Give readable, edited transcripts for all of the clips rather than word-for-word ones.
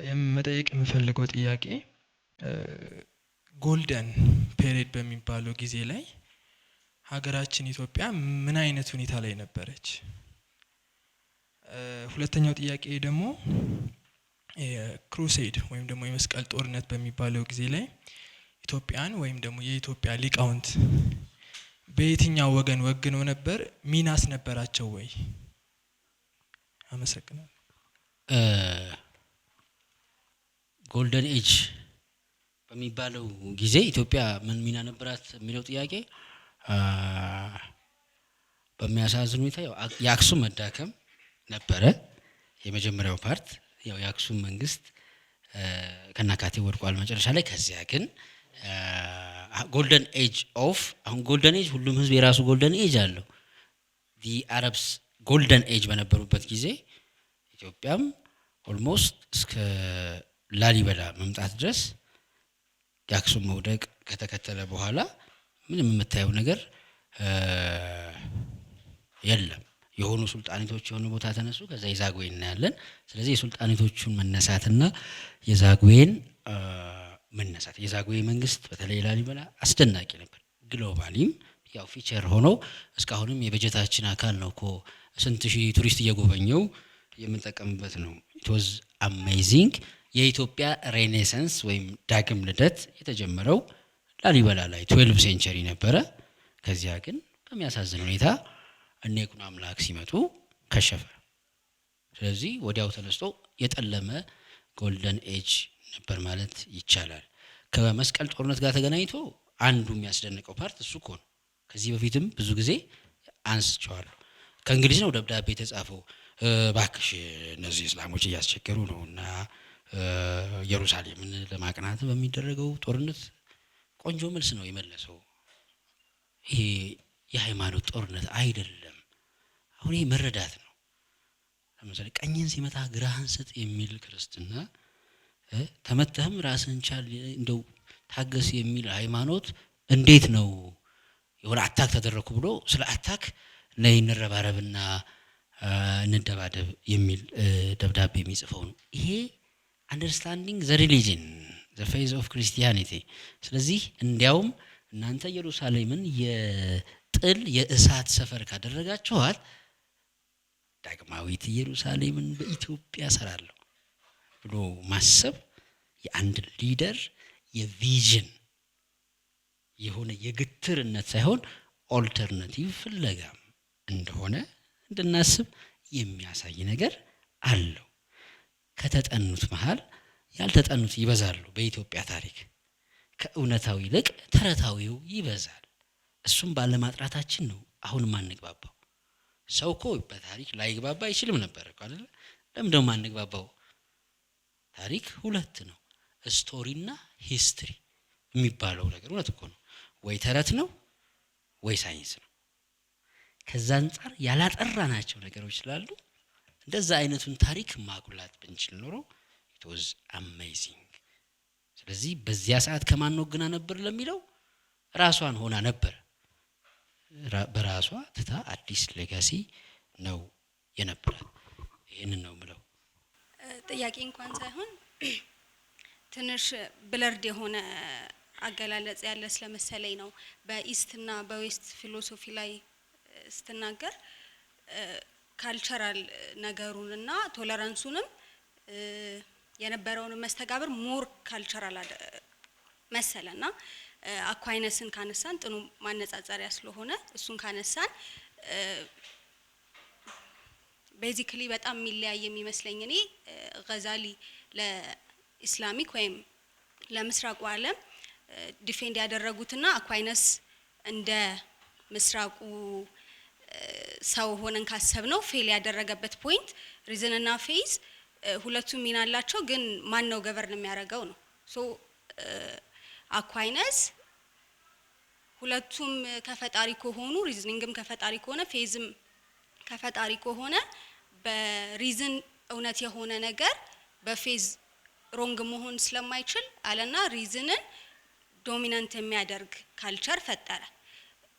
የመጠየቅ የምፈልገው ጥያቄ ጎልደን ፔሪድ በሚባለው ጊዜ ላይ ሀገራችን ኢትዮጵያ ምን አይነት ሁኔታ ላይ ነበረች? ሁለተኛው ጥያቄ ደግሞ የክሩሴድ ወይም ደግሞ የመስቀል ጦርነት በሚባለው ጊዜ ላይ ኢትዮጵያን ወይም ደግሞ የኢትዮጵያ ሊቃውንት በየትኛው ወገን ወግነው ነበር? ሚናስ ነበራቸው ወይ? አመሰግናለሁ። ጎልደን ኤጅ በሚባለው ጊዜ ኢትዮጵያ ምን ሚና ነበራት የሚለው ጥያቄ በሚያሳዝን ሁኔታ የአክሱም መዳከም ነበረ። የመጀመሪያው ፓርት ያው የአክሱም መንግስት ከናካቴው ወድቋል መጨረሻ ላይ። ከዚያ ግን ጎልደን ኤጅ ኦፍ አሁን ጎልደን ኤጅ ሁሉም ህዝብ የራሱ ጎልደን ኤጅ አለው። ዲ አረብስ ጎልደን ኤጅ በነበሩበት ጊዜ ኢትዮጵያም ኦልሞስት እስከ ላሊበላ መምጣት ድረስ የአክሱም መውደቅ ከተከተለ በኋላ ምንም የምታየው ነገር የለም። የሆኑ ሱልጣኔቶች የሆኑ ቦታ ተነሱ፣ ከዛ የዛጉዌን እናያለን። ስለዚህ የሱልጣኔቶቹን መነሳትና የዛጉዌን መነሳት የዛጉዌ መንግስት በተለይ ላሊበላ አስደናቂ ነበር። ግሎባሊም ያው ፊቸር ሆኖ እስካሁንም የበጀታችን አካል ነው እኮ ስንት ሺህ ቱሪስት እየጎበኘው የምንጠቀምበት ነው። ኢት ዋዝ አሜዚንግ። የኢትዮጵያ ሬኔሳንስ ወይም ዳግም ልደት የተጀመረው ላሊበላ ላይ 12 ሴንቸሪ ነበረ። ከዚያ ግን በሚያሳዝን ሁኔታ እነ ይኩኖ አምላክ ሲመጡ ከሸፈ። ስለዚህ ወዲያው ተነስቶ የጠለመ ጎልደን ኤጅ ነበር ማለት ይቻላል። ከመስቀል ጦርነት ጋር ተገናኝቶ አንዱ የሚያስደንቀው ፓርት እሱ እኮ ነው። ከዚህ በፊትም ብዙ ጊዜ አንስቼዋለሁ። ከእንግሊዝ ነው ደብዳቤ የተጻፈው፣ ባክሽ እነዚህ እስላሞች እያስቸገሩ ነውና ኢየሩሳሌምን ለማቅናት በሚደረገው ጦርነት ቆንጆ መልስ ነው የመለሰው። ይሄ የሃይማኖት ጦርነት አይደለም። አሁን ይሄ መረዳት ነው። ለምሳሌ ቀኝን ሲመታ ግራህን ስጥ የሚል ክርስትና፣ ተመተህም ራስህን ቻል እንደው ታገስ የሚል ሃይማኖት እንዴት ነው የሆነ አታክ ተደረኩ ብሎ ስለ አታክ ነይ እንረባረብና እንደባደብ የሚል ደብዳቤ የሚጽፈው ነው? ይሄ አንደርስታንዲንግ ዘ ሪሊጅን ዘ ፌዝ ኦፍ ክርስቲያኒቲ። ስለዚህ እንዲያውም እናንተ ኢየሩሳሌምን የጥል የእሳት ሰፈር ካደረጋችኋት ዳግማዊት ኢየሩሳሌምን በኢትዮጵያ ሰራለሁ ብሎ ማሰብ የአንድ ሊደር የቪዥን የሆነ የግትርነት ሳይሆን ኦልተርናቲቭ ፍለጋም እንደሆነ እንድናስብ የሚያሳይ ነገር አለው። ከተጠኑት መሃል ያልተጠኑት ይበዛሉ በኢትዮጵያ ታሪክ። ከእውነታው ይልቅ ተረታዊው ይበዛል። እሱም ባለማጥራታችን ነው አሁን ማንግባባው። ሰው እኮ በታሪክ ላይግባባ አይችልም ነበር እኮ አይደል? ለምን ደግሞ ማንግባባው? ታሪክ ሁለት ነው፣ ስቶሪና ሂስትሪ የሚባለው ነገር እውነት እኮ ነው። ወይ ተረት ነው ወይ ሳይንስ ነው። ከዛ አንፃር ያላጠራናቸው ነገሮች ስላሉ እንደዛ አይነቱን ታሪክ ማጉላት ብንችል ኖሮ it was amazing። ስለዚህ በዚያ ሰዓት ከማን ወግና ነበር ለሚለው ራሷን ሆና ነበር። በራሷ ትታ አዲስ ሌጋሲ ነው የነበራት። ይሄንን ነው ምለው። ጥያቄ እንኳን ሳይሆን ትንሽ ብለርድ የሆነ አገላለጽ ያለ ስለመሰለኝ ነው። በኢስትና በዌስት ፊሎሶፊ ላይ ስትናገር ካልቸራል ነገሩንና ቶለራንሱንም የነበረውን መስተጋብር ሞር ካልቸራል መሰለና አኳይነስን ካነሳን ጥኑ ማነጻጸሪያ ስለሆነ እሱን ካነሳን ቤዚክሊ በጣም የሚለያይ የሚመስለኝ እኔ ገዛሊ ለኢስላሚክ ወይም ለምስራቁ ዓለም ዲፌንድ ያደረጉትና አኳይነስ እንደ ምስራቁ ሰው ሆነን ካሰብነው ፌል ያደረገበት ፖይንት ሪዝን እና ፌዝ ሁለቱም ሚና አላቸው፣ ግን ማን ነው ገቨርን የሚያደርገው ነው። ሶ አኳይነስ ሁለቱም ከፈጣሪ ከሆኑ ሪዝኒንግም ከፈጣሪ ከሆነ ፌዝም ከፈጣሪ ከሆነ በሪዝን እውነት የሆነ ነገር በፌዝ ሮንግ መሆን ስለማይችል አለና ሪዝንን ዶሚናንት የሚያደርግ ካልቸር ፈጠረ።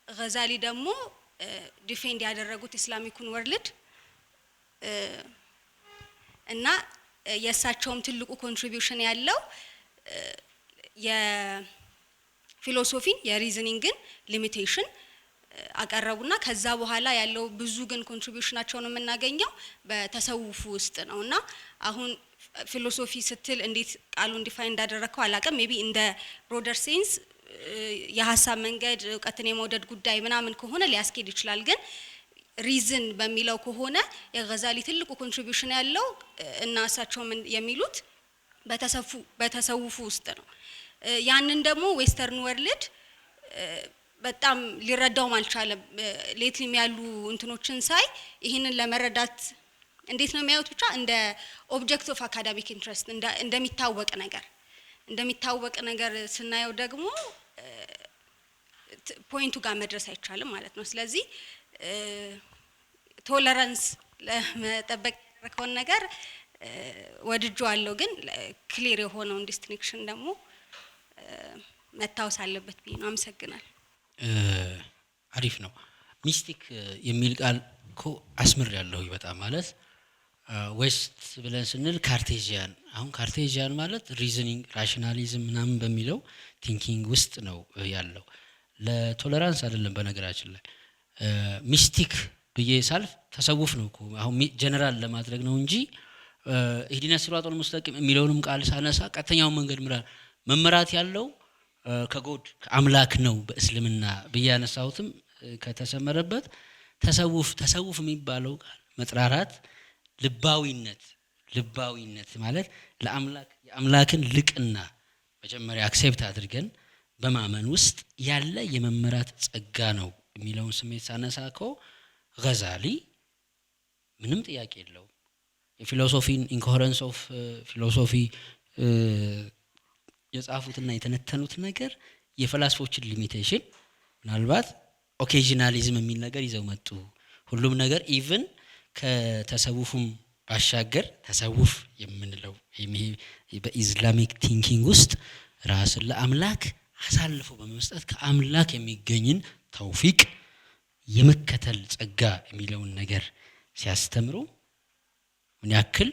ገዛሊ ደግሞ ዲፌንድ ያደረጉት ኢስላሚኩን ወርልድ እና የእሳቸውም ትልቁ ኮንትሪቢዩሽን ያለው የፊሎሶፊን የሪዝኒንግን ሊሚቴሽን አቀረቡና ከዛ በኋላ ያለው ብዙ ግን ኮንትሪቢዩሽናቸውን የምናገኘው በተሰውፉ ውስጥ ነውና አሁን ፊሎሶፊ ስትል እንዴት ቃሉን ዲፋይን እንዳደረከው አላቀም ሜቢ እንደ ብሮደር ሴንስ የሐሳብ መንገድ እውቀትን የመውደድ ጉዳይ ምናምን ከሆነ ሊያስኬድ ይችላል ግን ሪዝን በሚለው ከሆነ የገዛሊ ትልቁ ኮንትሪቢዩሽን ያለው እና እሳቸው የሚሉት በተሰውፉ ውስጥ ነው ያንን ደግሞ ዌስተርን ወርልድ በጣም ሊረዳው አልቻለም ሌትሊም ያሉ እንትኖችን ሳይ ይሄንን ለመረዳት እንዴት ነው የሚያዩት ብቻ እንደ ኦብጀክት ኦፍ አካዳሚክ ኢንትረስት እንደሚታወቅ ነገር ስናየው ደግሞ ፖይንቱ ጋር መድረስ አይቻልም ማለት ነው ስለዚህ ቶለራንስ ለመጠበቅ ያደረከውን ነገር ወድጄዋለሁ ግን ክሊር የሆነውን ዲስቲንክሽን ደግሞ መታወስ አለበት ብዬ ነው አመሰግናለሁ አሪፍ ነው ሚስቲክ የሚል ቃል እኮ አስምር ያለው በጣም ማለት ዌስት ብለን ስንል ካርቴዚያን አሁን ካርቴዚያን ማለት ሪዝኒንግ ራሽናሊዝም ምናምን በሚለው ቲንኪንግ ውስጥ ነው ያለው ለቶለራንስ አይደለም በነገራችን ላይ ሚስቲክ ብዬ ሳልፍ ተሰውፍ ነው እኮ አሁን ጀነራል ለማድረግ ነው እንጂ ኢህዲና ሲራጡል ሙስተቂም የሚለውንም ቃል ሳነሳ ቀጥተኛው መንገድ መመራት ያለው ከጎድ ከአምላክ ነው በእስልምና በያነሳውትም ከተሰመረበት ተሰውፍ የሚባለው ቃል መጥራራት ልባዊነት ማለት ለአምላክ የአምላክን ልቅና መጀመሪያ አክሴፕት አድርገን በማመን ውስጥ ያለ የመመራት ጸጋ ነው የሚለውን ስሜት ሳነሳኮ ገዛሊ ምንም ጥያቄ የለው የፊሎሶፊን ኢንኮሄረንስ ኦፍ ፊሎሶፊ የጻፉትና የተነተኑት ነገር የፈላስፎችን ሊሚቴሽን ምናልባት ኦኬዥናሊዝም የሚል ነገር ይዘው መጡ ሁሉም ነገር ኢቭን ከተሰውፉም ባሻገር ተሰውፍ የምንለው በኢስላሚክ ቲንኪንግ ውስጥ ራስን ለአምላክ አሳልፎ በመስጠት ከአምላክ የሚገኝን ተውፊቅ የመከተል ጸጋ የሚለውን ነገር ሲያስተምሩ ምን ያክል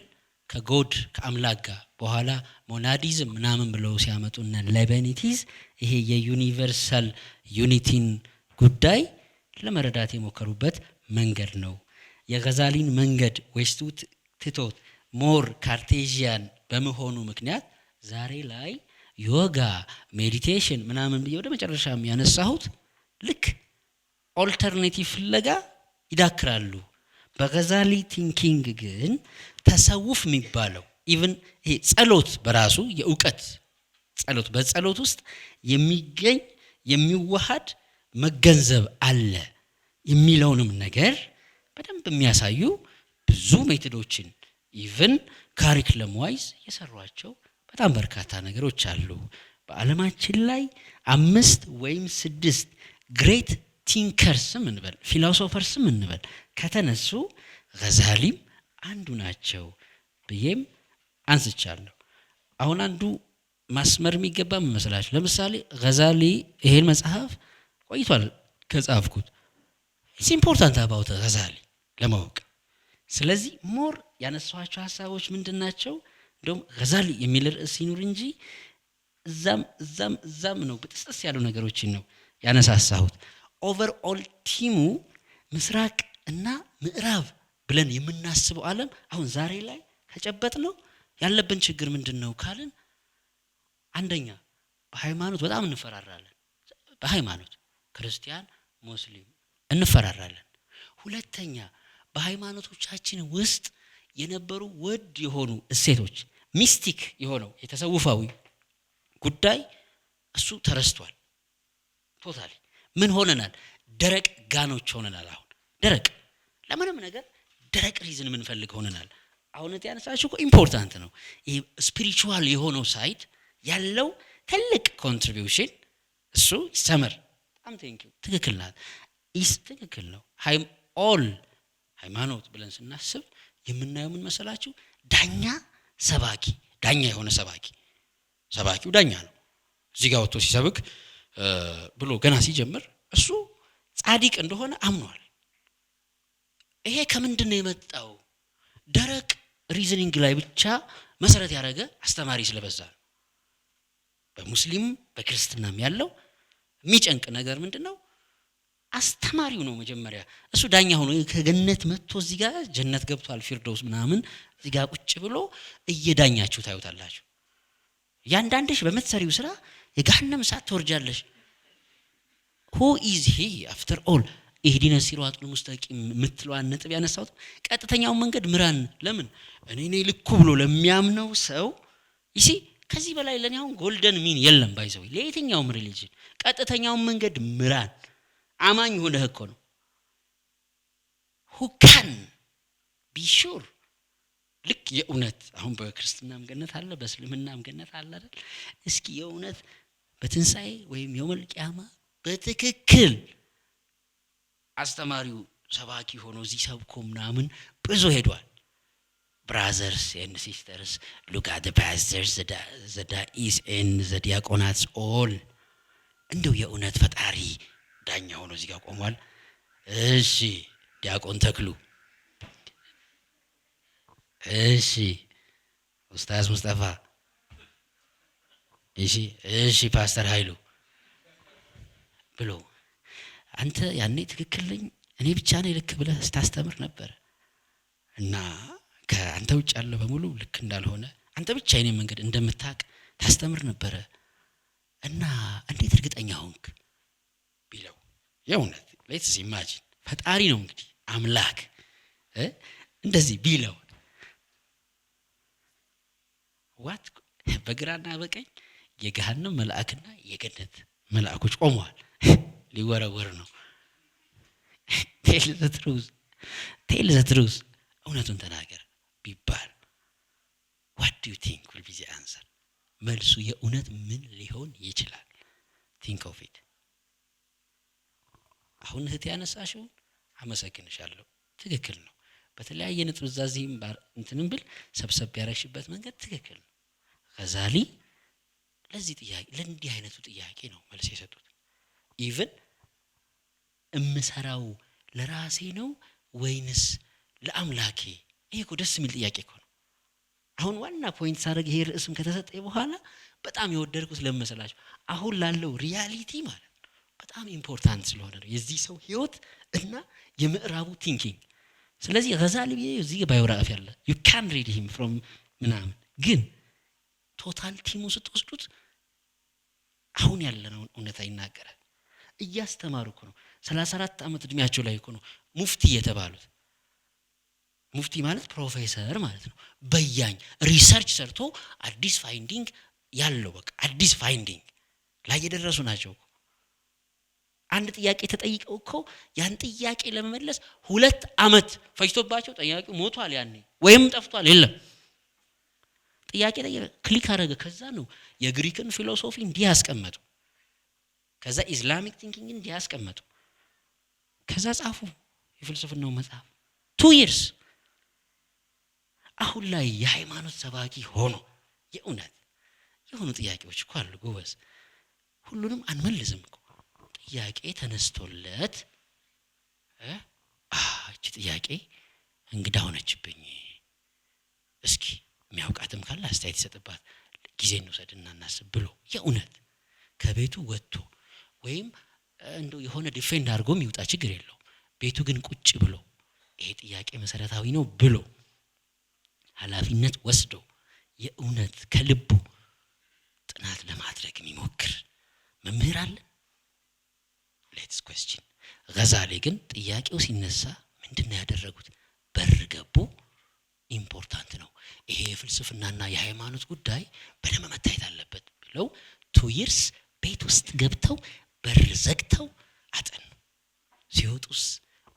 ከጎድ ከአምላክ ጋር በኋላ ሞናዲዝም ምናምን ብለው ሲያመጡና ለበኒቲዝ ይሄ የዩኒቨርሳል ዩኒቲን ጉዳይ ለመረዳት የሞከሩበት መንገድ ነው የገዛሊን መንገድ ዌስቱ ትቶት ሞር ካርቴዚያን በመሆኑ ምክንያት ዛሬ ላይ ዮጋ ሜዲቴሽን ምናምን ብዬ ወደ መጨረሻም ያነሳሁት ልክ ኦልተርኔቲቭ ፍለጋ ይዳክራሉ በገዛሊ ቲንኪንግ ግን ተሰውፍ የሚባለው ኢቭን ይሄ ጸሎት በራሱ የእውቀት ጸሎት በጸሎት ውስጥ የሚገኝ የሚዋሃድ መገንዘብ አለ የሚለውንም ነገር በደንብ የሚያሳዩ ብዙ ሜቶዶችን ኢቭን ካሪኩለም ዋይዝ የሰሯቸው በጣም በርካታ ነገሮች አሉ በአለማችን ላይ 5 ወይም 6 ግሬት ቲንከርስ እንበል ፊሎሶፈርስ እንበል ከተነሱ ገዛሊም አንዱ ናቸው ብዬም አንስቻለሁ አሁን አንዱ ማስመር የሚገባ መስላችሁ ለምሳሌ ገዛሊ ይሄን መጽሐፍ ቆይቷል ከጻፍኩት ኢትስ ኢምፖርታንት አባውት ገዛሊ ለማወቅ ስለዚህ ሞር ያነሳዋቸው ሐሳቦች ምንድናቸው እንደውም ገዛሊ የሚል ርዕስ ሲኖር እንጂ እዛም ነው በጥስጥስ ያሉ ነገሮችን ነው ያነሳሳሁት ኦቨርኦል ቲሙ ምስራቅ እና ምዕራብ ብለን የምናስበው ዓለም አሁን ዛሬ ላይ ከጨበጥ ነው ያለብን ችግር ምንድነው ካልን አንደኛ በሃይማኖት በጣም እንፈራራለን በሃይማኖት ክርስቲያን ሙስሊም እንፈራራለን ሁለተኛ በሃይማኖቶቻችን ውስጥ የነበሩ ወድ የሆኑ እሴቶች ሚስቲክ የሆነው የተሰውፋዊ ጉዳይ እሱ ተረስቷል ቶታሊ ምን ሆነናል ደረቅ ጋኖች ሆነናል አሁን ደረቅ ለምንም ነገር ደረቅ ሪዝን ምን ፈልግ ሆነናል አሁን ያነሳችሁ እኮ ኢምፖርታንት ነው ይሄ ስፒሪቹዋል የሆነው ሳይድ ያለው ትልቅ ኮንትሪቢዩሽን እሱ ሰመር በጣም ቴንኪው ትክክል ናት ትክክል ነው ኦል ሃይማኖት ብለን ስናስብ የምናየው ምን መሰላችሁ ዳኛ የሆነ ሰባኪው ዳኛ ነው እዚህ ጋር ወጥቶ ሲሰብክ ብሎ ገና ሲጀምር እሱ ጻድቅ እንደሆነ አምኗል ይሄ ከምንድነው የመጣው ደረቅ ሪዝኒንግ ላይ ብቻ መሰረት ያደረገ አስተማሪ ስለበዛ ነው። በሙስሊም በክርስትናም ያለው የሚጨንቅ ነገር ምንድነው? አስተማሪው ነው መጀመሪያ። እሱ ዳኛ ሆኖ ከገነት መጥቶ እዚህ ጋር ጀነት ገብቷል ፊርደውስ ምናምን እዚህ ጋር ቁጭ ብሎ እየዳኛችሁ ታዩታላችሁ። ያንዳንድሽ በመትሰሪው ስራ የገሃነም እሳት ትወርጃለሽ። who is he after all? ኢህዲነ ሲራጡል ሙስተቂም ምትለዋን ነጥብ ያነሳውት ቀጥተኛውን መንገድ ምራን። ለምን እኔ ነኝ ልኩ ብሎ ለሚያምነው ሰው ይሲ ከዚህ በላይ ለኔ አሁን ጎልደን ሚን የለም ባይዘው ለየትኛውም ሪሊጅን ቀጥተኛውን መንገድ ምራን። አማኝ ሆነህ እኮ ነው who can be sure ልክ የእውነት አሁን በክርስትናም ገነት አለ በእስልምናም ገነት አለ አይደል? እስኪ የእውነት በትንሳኤ ወይም የውመል ቂያማ በትክክል አስተማሪው ሰባኪ ሆኖ እዚህ ሰብኮ ምናምን ብዙ ሄዷል። brothers and sisters, look at the pastors, the dais and the diaconats all. እንደው የእውነት ፈጣሪ ዳኛ ሆኖ እዚህ ጋር ቆሟል። እሺ ዲያቆን ተክሉ፣ እሺ ኡስታዝ ሙስጠፋ፣ እሺ ፓስተር ኃይሉ ብሎ አንተ ያኔ ትክክል ነኝ እኔ ብቻ ነኝ ልክ ብለህ ስታስተምር ነበር እና ከአንተ ውጭ ያለ በሙሉ ልክ እንዳልሆነ አንተ ብቻ የኔ መንገድ እንደምታውቅ ታስተምር ነበር እና እንዴት እርግጠኛ ሆንክ ቢለው የእውነት ሌትስ ኢማጂን ፈጣሪ ነው እንግዲህ አምላክ እንደዚህ ቢለው ዋት በግራና በቀኝ የገሃነም መልአክና የገነት መልአኮች ቆመዋል። ሊወረወር ነው። ቴል ዘ ትሩዝ እውነቱን ተናገር ቢባል what do you think will be the answer? መልሱ የእውነት ምን ሊሆን ይችላል? think of it። አሁን እህት ያነሳሽው አመሰግንሻለሁ፣ ትክክል ነው። በተለያየ ነጥብ ዛዚህም እንትንም ብል ሰብሰብ ያረሽበት መንገድ ትክክል ነው። ገዛሊ ለዚህ ጥያቄ ለእንዲህ አይነቱ ጥያቄ ነው መልስ የሰጡት። ኢቭን እምሰራው ለራሴ ነው ወይንስ ለአምላኬ? ይሄ እኮ ደስ የሚል ጥያቄ እኮ ነው። አሁን ዋና ፖይንት ሳደርግ ይሄ ርዕስም ከተሰጠኝ በኋላ በጣም የወደድኩት ለመሰላችሁ አሁን ላለው ሪያሊቲ ማለት ነው በጣም ኢምፖርታንት ስለሆነ ነው የዚህ ሰው ህይወት እና የምዕራቡ ቲንኪንግ። ስለዚህ ገዛሊ እዚህ ባዮግራፊ አለ you can read him from ምናምን፣ ግን ቶታል ቲሙ ስትወስዱት አሁን ያለነው እውነታ ይናገራል። እያስተማሩ እኮ ነው 34 ዓመት እድሜያቸው ላይ እኮ ነው ሙፍቲ የተባሉት። ሙፍቲ ማለት ፕሮፌሰር ማለት ነው። በያኝ ሪሰርች ሰርቶ አዲስ ፋይንዲንግ ያለው በቃ አዲስ ፋይንዲንግ ላይ የደረሱ ናቸው። አንድ ጥያቄ ተጠይቀው እኮ ያን ጥያቄ ለመመለስ 2 ዓመት ፈጅቶባቸው ጠያቂው ሞቷል ያኔ ወይም ጠፍቷል የለም። ጥያቄ ክሊክ አደረገ። ከዛ ነው የግሪክን ፊሎሶፊ እንዲያስቀምጡ፣ ከዛ ኢስላሚክ ቲንኪንግ እንዲያስቀምጡ፣ ከዛ ጻፉ የፍልስፍናው መጽሐፍ 2 years። አሁን ላይ የሃይማኖት ሰባኪ ሆኖ የእውነት የሆኑ ጥያቄዎች እኮ አሉ ጎበዝ፣ ሁሉንም አንመልስም እኮ። ጥያቄ ተነስቶለት እቺ ጥያቄ እንግዳ ሆነችብኝ፣ እስኪ የሚያውቃትም ካለ አስተያየት ይሰጥባት፣ ጊዜ እንውሰድና እናስብ ብሎ የእውነት ከቤቱ ወጥቶ ወይም እንደው የሆነ ዲፌንድ አድርጎም ይውጣ ችግር የለው፣ ቤቱ ግን ቁጭ ብሎ ይሄ ጥያቄ መሰረታዊ ነው ብሎ ኃላፊነት ወስዶ የእውነት ከልቡ ጥናት ለማድረግ የሚሞክር መምህር አለ? ሌትስ ኩዌስችን። ገዛሊ ግን ጥያቄው ሲነሳ ምንድነው ያደረጉት? በር ገቡ። ኢምፖርታንት ነው ይሄ የፍልስፍናና የሃይማኖት ጉዳይ በደንብ መታየት አለበት ብለው 2 years ቤት ውስጥ ገብተው በር ዘግተው አጠኑ። ሲወጡስ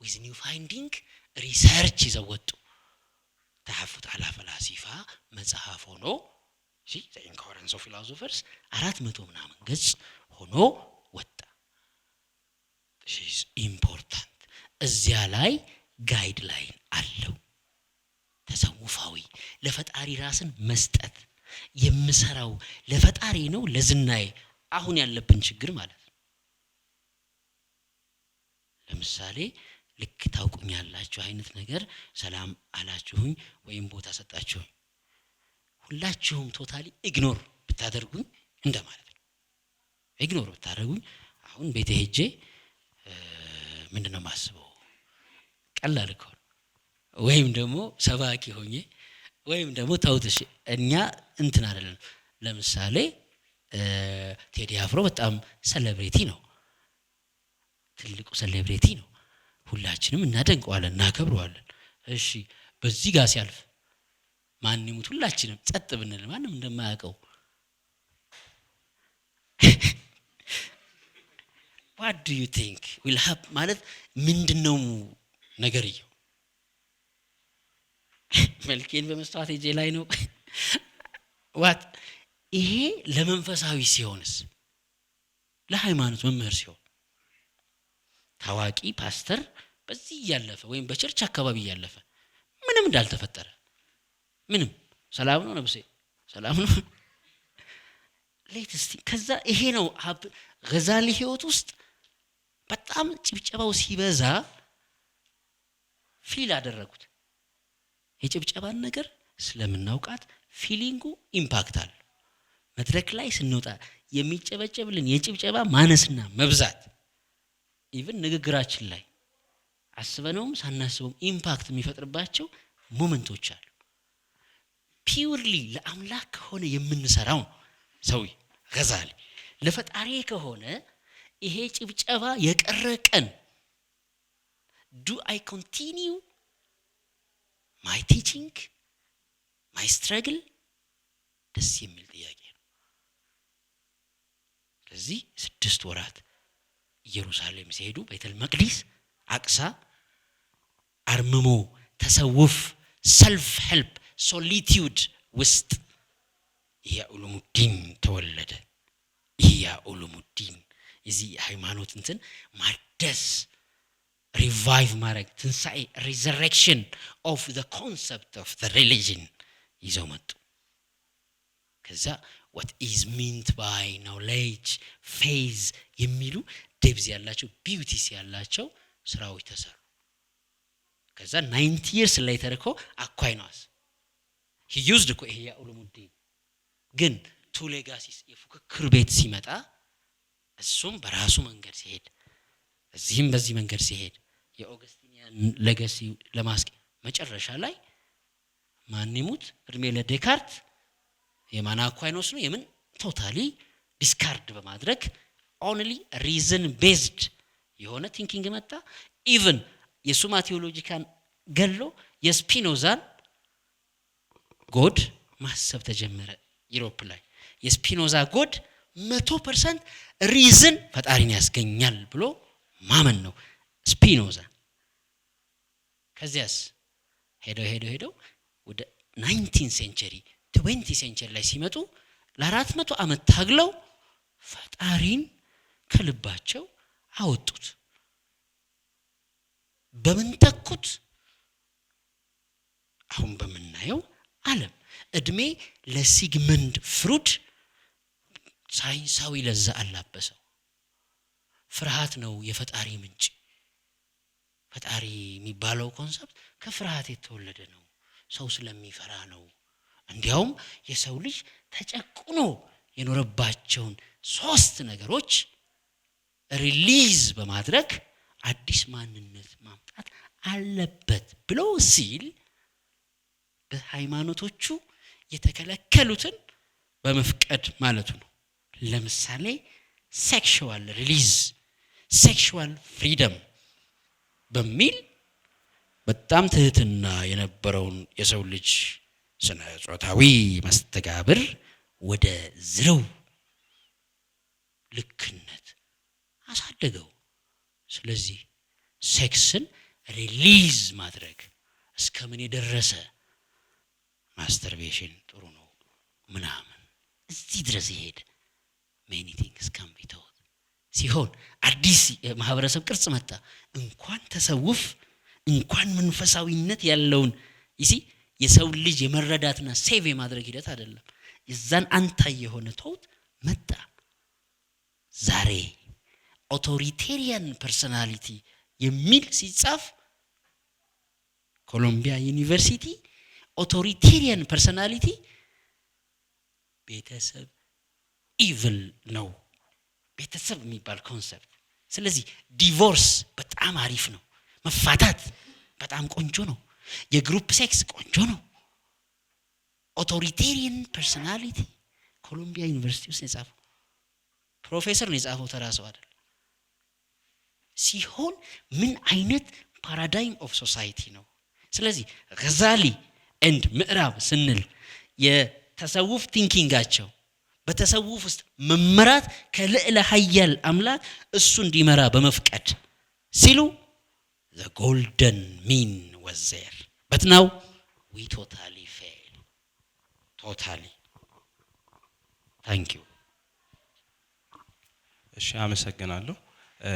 with new finding ሪሰርች ይዘው ወጡ። ተሐፉት አላ ፈላሲፋ መጽሐፍ ሆኖ the Incoherence of Philosophers 400 ምናምን ገጽ ሆኖ ወጣ። this is important። እዚያ ላይ ጋይድላይን አለው ተሰውፋዊ ለፈጣሪ ራስን መስጠት። የምሰራው ለፈጣሪ ነው ለዝናዬ? አሁን ያለብን ችግር ማለት ነው። ለምሳሌ ልክ ታውቁኛላችሁ አይነት ነገር ሰላም አላችሁኝ ወይም ቦታ ሰጣችሁኝ ሁላችሁም ቶታሊ ኢግኖር ብታደርጉኝ እንደማለት ነው። ኢግኖር ብታደርጉኝ አሁን ቤቴ ሄጄ ምንድነው ማስበው ቀላል እኮ ወይም ደግሞ ሰባኪ ሆኜ ወይም ደግሞ ታውትሽ እኛ እንትን አይደለም። ለምሳሌ ቴዲ አፍሮ በጣም ሴሌብሪቲ ነው፣ ትልቁ ሴሌብሪቲ ነው። ሁላችንም እናደንቀዋለን እናከብረዋለን። እሺ በዚህ ጋር ሲያልፍ ማን ይሙት ሁላችንም ጸጥ ብንል ማንም እንደማያውቀው what do you think will happen ማለት ምንድነው ነገርየው? መልኬን በመስተዋት እጄ ላይ ነው what ይሄ ለመንፈሳዊ ሲሆንስ ለሃይማኖት መምህር ሲሆን ታዋቂ ፓስተር በዚህ ያለፈ ወይም በቸርች አካባቢ ያለፈ ምንም እንዳልተፈጠረ ምንም ሰላም ነው ነብሴ ሰላም ነው ሌትስቲ ከዛ ይሄ ነው ገዛሊ ህይወት ውስጥ በጣም ጭብጨባው ሲበዛ ፊል አደረጉት። የጭብጨባን ነገር ስለምናውቃት ፊሊንጉ ኢምፓክት አለ። መድረክ ላይ ስንወጣ የሚጨበጨብልን የጭብጨባ ማነስና መብዛት ኢቭን ንግግራችን ላይ አስበነውም ሳናስበውም ኢምፓክት የሚፈጥርባቸው ሞመንቶች አሉ። ፒውርሊ ለአምላክ ከሆነ የምንሰራው ሰው ገዛሊ ለፈጣሪ ከሆነ ይሄ ጭብጨባ የቀረቀን do I continue my teaching my struggle ደስ የሚል ጥያቄ ነው። ስለዚህ 6 ወራት ኢየሩሳሌም ሲሄዱ ቤተል መቅዲስ አቅሳ አርምሞ ተሰውፍ ሰልፍ ሄልፕ ሶሊቲዩድ ውስጥ ኢያኡሉሙዲን ተወለደ። ኢያኡሉሙዲን እዚህ ሃይማኖት እንትን ማደስ ሪቫይቭ ማድረግ ትንሣኤ resurrection of the concept of the religion ይዘው መጡ። ከዛ what is meant by knowledge faith የሚሉ ዴብዝ ያላቸው ቢዩቲስ ያላቸው ስራዎች ተሰሩ። ከዛ 90 years later እኮ አኳይናስ he used እኮ ይሄ ኢያኡሉሙዲን ግን ቱ ሌጋሲስ የፉክክር ቤት ሲመጣ እሱም በራሱ መንገድ ሲሄድ እዚህም በዚህ መንገድ ሲሄድ የኦገስቲኒያን ሌጋሲ ለማስቀ መጨረሻ ላይ ማን ይሙት እድሜ ለዴካርት የማን አኳይኖስ ነው የምን ቶታሊ ዲስካርድ በማድረግ ኦንሊ ሪዝን ቤዝድ የሆነ ቲንኪንግ መጣ። ኢቭን የሱማ ቴዎሎጂካን ገሎ የስፒኖዛን ጎድ ማሰብ ተጀመረ። ዩሮፕ ላይ የስፒኖዛ ጎድ 100% ሪዝን ፈጣሪን ያስገኛል ብሎ ማመን ነው ስፒኖዛ። ከዚያስ ሄደው ወደ 19th century 20th century ላይ ሲመጡ ለ400 ዓመት ታግለው ፈጣሪን ከልባቸው አወጡት። በምን ተኩት? አሁን በመናየው ዓለም እድሜ ለሲግመንድ ፍሩድ ሳይንሳዊ ለዛ አላበሰው። ፍርሃት ነው የፈጣሪ ምንጭ። ፈጣሪ የሚባለው ኮንሰፕት ከፍርሃት የተወለደ ነው። ሰው ስለሚፈራ ነው። እንዲያውም የሰው ልጅ ተጨቁኖ የኖረባቸውን 3 ነገሮች ሪሊዝ በማድረግ አዲስ ማንነት ማምጣት አለበት ብሎ ሲል በሃይማኖቶቹ የተከለከሉትን በመፍቀድ ማለቱ ነው። ለምሳሌ ሴክሹዋል ሪሊዝ ሴክሹዋል ፍሪደም በሚል በጣም ትህትና የነበረውን የሰው ልጅ ስነ ጾታዊ መስተጋብር ወደ ዝረው ልክነት አሳደገው። ስለዚህ ሴክስን ሪሊዝ ማድረግ እስከምን የደረሰ ማስተርቤሽን ጥሩ ነው ምናምን እዚህ ድረስ ይሄድ many things can be told ሲሆን አዲስ የማህበረሰብ ቅርጽ መጣ። እንኳን ተሰውፍ እንኳን መንፈሳዊነት ያለውን ይሲ የሰው ልጅ የመረዳትና ሴቭ የማድረግ ሂደት አይደለም። የዛን አንታይ የሆነ ተውት መጣ። ዛሬ ኦቶሪቴሪያን ፐርሰናሊቲ የሚል ሲጻፍ ኮሎምቢያ ዩኒቨርሲቲ ኦቶሪቴሪያን ፐርሰናሊቲ ቤተሰብ ኢቭል ነው ቤተሰብ የሚባል ኮንሰፕት ስለዚህ ዲቮርስ በጣም አሪፍ ነው መፋታት በጣም ቆንጆ ነው የግሩፕ ሴክስ ቆንጆ ነው ኦቶሪቴሪያን ፐርሰናሊቲ ኮሎምቢያ ዩኒቨርሲቲ ውስጥ የጻፈው ፕሮፌሰር ነው የጻፈው ተራሰው አይደል ሲሆን ምን አይነት ፓራዳይም ኦፍ ሶሳይቲ ነው ስለዚህ ገዛሊ ኤንድ ምዕራብ ስንል የተሰውፍ ቲንኪንጋቸው በተሰውፍ ውስጥ መመራት ከልዕለ ኃያል አምላክ እሱ እንዲመራ በመፍቀድ ሲሉ the golden mean was there but now we totally fail totally thank you እሺ አመሰግናለሁ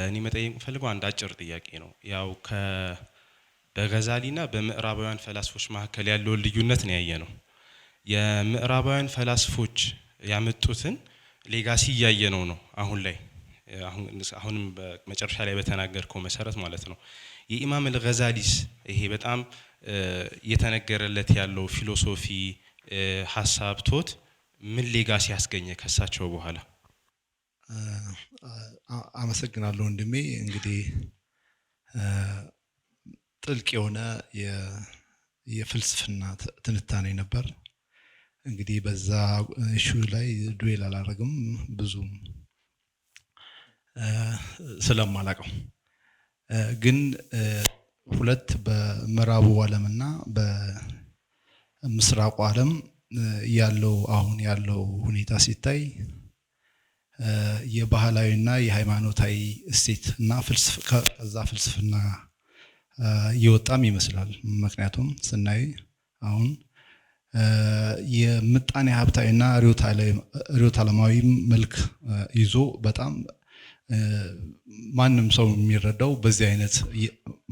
እኔ መጠየቅ ፈልገው አንድ አጭር ጥያቄ ነው ያው በገዛሊና በምዕራባውያን ፈላስፎች መካከል ያለው ልዩነት ነው ያየነው የምዕራባውያን ፈላስፎች ያመጡትን ሌጋሲ ያየነው ነው አሁንም በመጨረሻ ላይ በተናገርከው መሰረት ማለት ነው የኢማም አልገዛሊስ ይሄ በጣም የተነገረለት ያለው ፊሎሶፊ ሐሳብ ቶት ምን ሌጋሲ ያስገኘ ከሳቸው በኋላ አመሰግናለሁ ወንድሜ እንግዲህ ጥልቅ የሆነ የፍልስፍና ትንታኔ ነበር እንግዲህ በዛ ኢሹ ላይ ዱዌል አላረግም ብዙ ስለማላቀው ግን ሁለት በምዕራቡ ዓለምና በምስራቁ ዓለም ያለው አሁን ያለው ሁኔታ ሲታይ የባህላዊና የሃይማኖታዊ እሴትና ፍልስፍና ይወጣም ይመስላል ምክንያቱም ስናይ አሁን የምጣኔ ሀብታዊና ሪዮት ዓለማዊ መልክ ይዞ በጣም ማንም ሰው የሚረዳው በዚህ አይነት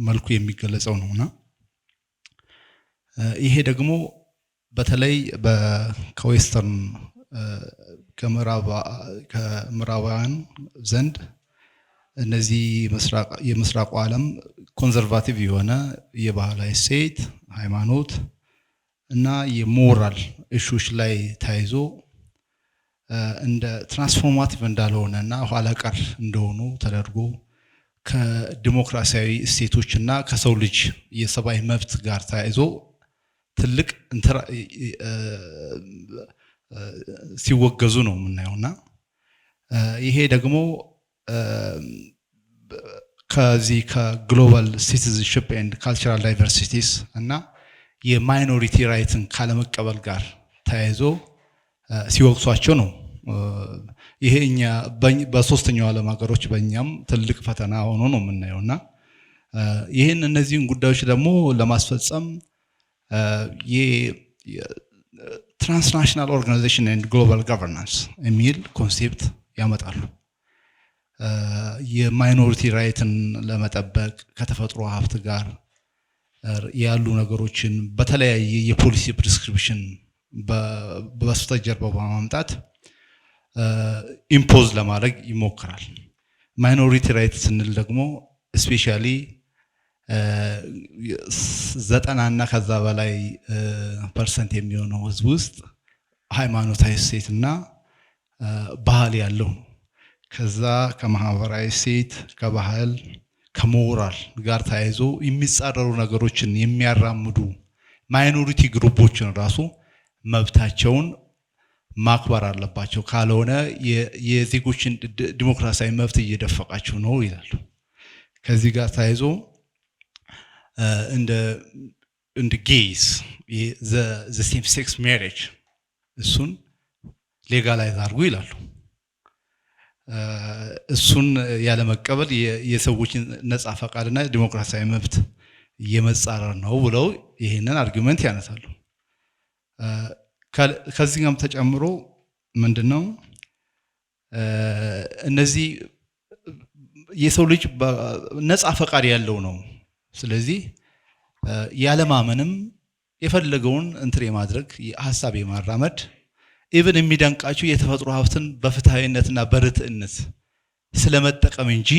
መልኩ የሚገለጸው ነውና ይሄ ደግሞ በተለይ ከዌስተርን ከምዕራባውያን ዘንድ እነዚህ የምስራቁ ዓለም ኮንሰርቫቲቭ የሆነ የባህላዊ እሴት ሃይማኖት እና የሞራል ኢሹዎች ላይ ታይዞ እንደ ትራንስፎርማቲቭ እንዳልሆነና ኋላ ቀር እንደሆኑ ተደርጎ ከዲሞክራሲያዊ እሴቶችና ከሰው ልጅ የሰብአዊ መብት ጋር ታይዞ ትልቅ ሲወገዙ ነው የምናየውና ይሄ ደግሞ ከዚህ ከግሎባል ሲቲዝንሺፕ ኤንድ ካልቸራል ዳይቨርሲቲስ እና የማይኖሪቲ ራይትን ካለመቀበል ጋር ተያይዞ ሲወቅሷቸው ነው ይሄ እኛ በሶስተኛው ዓለም ሀገሮች በእኛም ትልቅ ፈተና ሆኖ ነው የምናየውና ይሄን እነዚህን ጉዳዮች ደግሞ ለማስፈጸም ትራንስናሽናል ኦርጋናይዜሽን ኤንድ ግሎባል ገቨርናንስ የሚል ኮንሴፕት ያመጣሉ የማይኖሪቲ ራይትን ለመጠበቅ ከተፈጥሮ ሀብት ጋር ያሉ ነገሮችን በተለያየ የፖሊሲ ፕሪስክሪፕሽን በስተጀርባ በማምጣት ኢምፖዝ ለማድረግ ይሞክራል ማይኖሪቲ ራይት ስንል ደግሞ ስፔሻሊ 90 እና ከዛ በላይ ፐርሰንት የሚሆነው ህዝብ ውስጥ ሃይማኖታዊ እሴትና ባህል ያለው ከዛ ከማህበራዊ እሴት ከባህል ከሞራል ጋር ተያይዞ የሚጻረሩ ነገሮችን የሚያራምዱ ማይኖሪቲ ግሩፖችን ራሱ መብታቸውን ማክበር አለባቸው ካልሆነ የዜጎችን ዲሞክራሲያዊ መብት እየደፈቃቸው ነው ይላሉ ከዚህ ጋር ተያይዞ እንደ ጌይስ the same sex marriage እሱን ሌጋላይዝ አድርጉ ይላሉ እሱን ያለ መቀበል የሰዎችን ነፃ ፈቃድና ዲሞክራሲያዊ መብት የመጻረር ነው ብለው ይሄንን አርጊውመንት ያነሳሉ ከዚህ ጋርም ተጨምሮ ምንድነው እነዚህ የሰው ልጅ ነፃ ፈቃድ ያለው ነው ስለዚህ ያለ ማመንም የፈለገውን እንትን የማድረግ ሐሳብ የማራመድ ኢቭን የሚደንቃችሁ የተፈጥሮ ሀብትን በፍትሃዊነትና በርትዕነት ስለመጠቀም እንጂ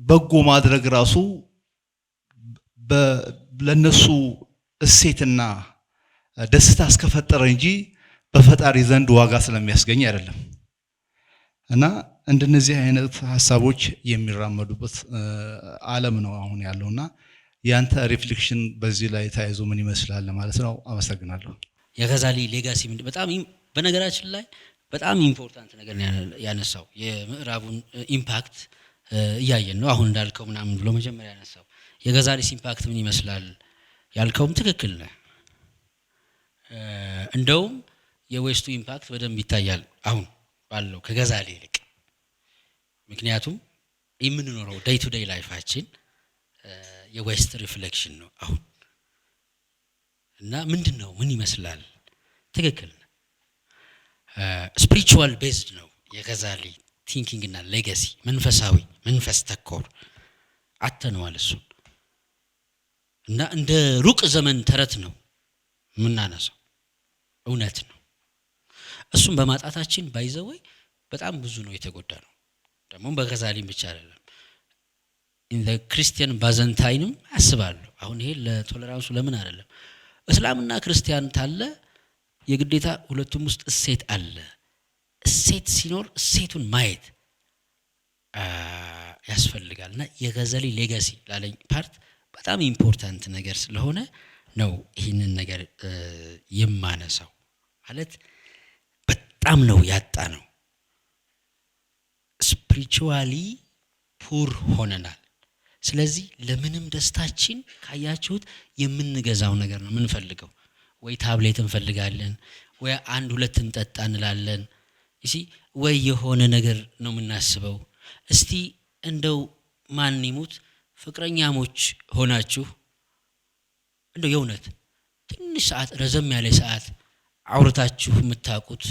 በጎ ማድረግ ራሱ ለነሱ እሴትና ደስታ እስከፈጠረ እንጂ በፈጣሪ ዘንድ ዋጋ ስለሚያስገኝ አይደለም። እና እንደነዚህ አይነት ሀሳቦች የሚራመዱበት ዓለም ነው አሁን ያለውና ያንተ ሪፍሌክሽን በዚህ ላይ ተያይዞ ምን ይመስላል ማለት ነው? አመሰግናለሁ። የገዛሊ ሌጋሲ በጣም በነገራችን ላይ በጣም ኢምፖርታንት ነገር ያነሳው የምዕራቡን ኢምፓክት እያየን ነው። አሁን እንዳልከው ምናምን ብሎ መጀመሪያ ያነሳው የገዛሊስ ኢምፓክት ምን ይመስላል ያልከውም ትክክል ነው። እንደውም የዌስቱ ኢምፓክት በደንብ ይታያል አሁን ባለው ከገዛሊ ይልቅ። ምክንያቱም የምንኖረው ዴይ ቱ ዴይ ላይፋችን የዌስት ሪፍሌክሽን ነው አሁን። እና ምንድነው ምን ይመስላል? ትክክል ነው። ስፒሪቹዋል ቤዝድ ነው የገዛሊ ቲንኪንግ እና ሌጋሲ፣ መንፈሳዊ መንፈስ ተኮር አተነዋል እሱን። እና እንደ ሩቅ ዘመን ተረት ነው የምናነሳው፣ እውነት ነው። እሱም በማጣታችን ባይዘወይ በጣም ብዙ ነው የተጎዳ ነው። ደግሞ በገዛሊም ብቻ አይደለም ኢን ዘ ክርስቲያን ባዘንታይንም አስባለሁ። አሁን ይሄ ለቶለራንሱ ለምን አይደለም እስላምና ክርስቲያን ታለ የግዴታ ሁለቱም ውስጥ እሴት አለ። እሴት ሲኖር እሴቱን ማየት ያስፈልጋልና የገዛሊ ሌጋሲ ላለኝ ፓርት በጣም ኢምፖርታንት ነገር ስለሆነ ነው ይህንን ነገር የማነሳው። ማለት በጣም ነው ያጣ ነው። ስፒሪቹዋሊ ፑር ሆነናል። ስለዚህ ለምንም ደስታችን ካያችሁት የምንገዛው ነገር ነው የምንፈልገው። ወይ ታብሌት እንፈልጋለን፣ ወይ አንድ ሁለት እንጠጣ እንላለን። እሺ ወይ የሆነ ነገር ነው የምናስበው። እስቲ እንደው ማን ይሙት ፍቅረኛሞች ሆናችሁ እንደው የእውነት ትንሽ ሰዓት ረዘም ያለ ሰዓት አውርታችሁ የምታውቁት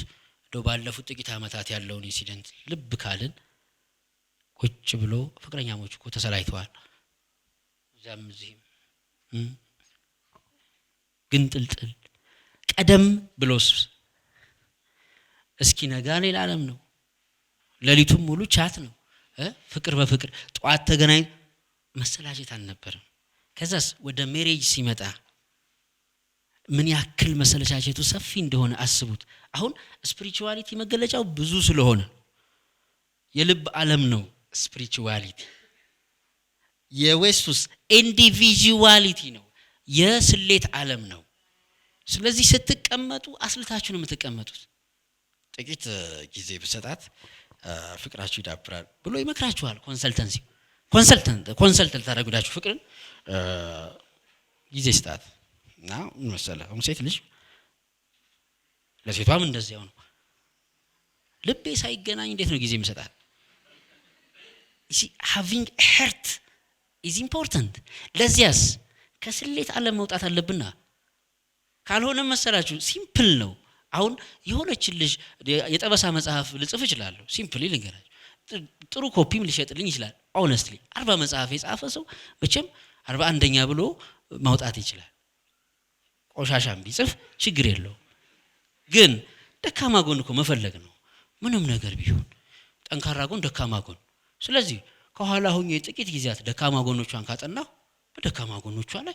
እንደው ባለፉት ጥቂት ዓመታት ያለውን ኢንሲደንት ልብ ካልን ቁጭ ብሎ ፍቅረኛሞች እኮ ተሰላይተዋል እዛም እዚህም ግን ጥልጥል ቀደም ብሎስ እስኪ ነጋ ሌላ ዓለም ነው። ሌሊቱም ሙሉ ቻት ነው፣ ፍቅር በፍቅር ጧት ተገናኝ መሰላቸት አልነበረም። ከዛስ ወደ ሜሬጅ ሲመጣ ምን ያክል መሰለቻቸቱ ሰፊ እንደሆነ አስቡት። አሁን ስፒሪቹዋሊቲ መገለጫው ብዙ ስለሆነ የልብ ዓለም ነው ስፒሪቹዋሊቲ። የዌስቱስ ኢንዲቪጁዋሊቲ ነው፣ የስሌት ዓለም ነው። ስለዚህ ስትቀመጡ አስልታችሁ ነው የምትቀመጡት። ጥቂት ጊዜ ብሰጣት ፍቅራችሁ ይዳብራል ብሎ ይመክራችኋል። ኮንሰልተንት ታደርጉዳችሁ ፍቅርን ጊዜ ስጣት እና ምን መሰለህ አሁን ሴት ልጅ ለሴቷም እንደዚያው ነው። ልቤ ሳይገናኝ እንዴት ነው ጊዜ የምሰጣት? having heart is important። ለዚያስ ከስሌት ዓለም መውጣት አለብና ካልሆነ መሰላችሁ ሲምፕል ነው። አሁን የሆነች ልጅ የጠበሳ መጽሐፍ ልጽፍ እችላለሁ፣ ሲምፕሊ ልንገራችሁ። ጥሩ ኮፒም ሊሸጥልኝ ይችላል። ኦነስትሊ 40 መጽሐፍ የጻፈ ሰው መቼም 41ኛ ብሎ ማውጣት ይችላል። ቆሻሻም ቢጽፍ ችግር የለው። ግን ደካማ ጎን እኮ መፈለግ ነው። ምንም ነገር ቢሆን ጠንካራ ጎን፣ ደካማ ጎን። ስለዚህ ከኋላ ሆኜ ጥቂት ጊዜያት ደካማ ጎኖቿን ካጠናሁ በደካማ ጎኖቿ ላይ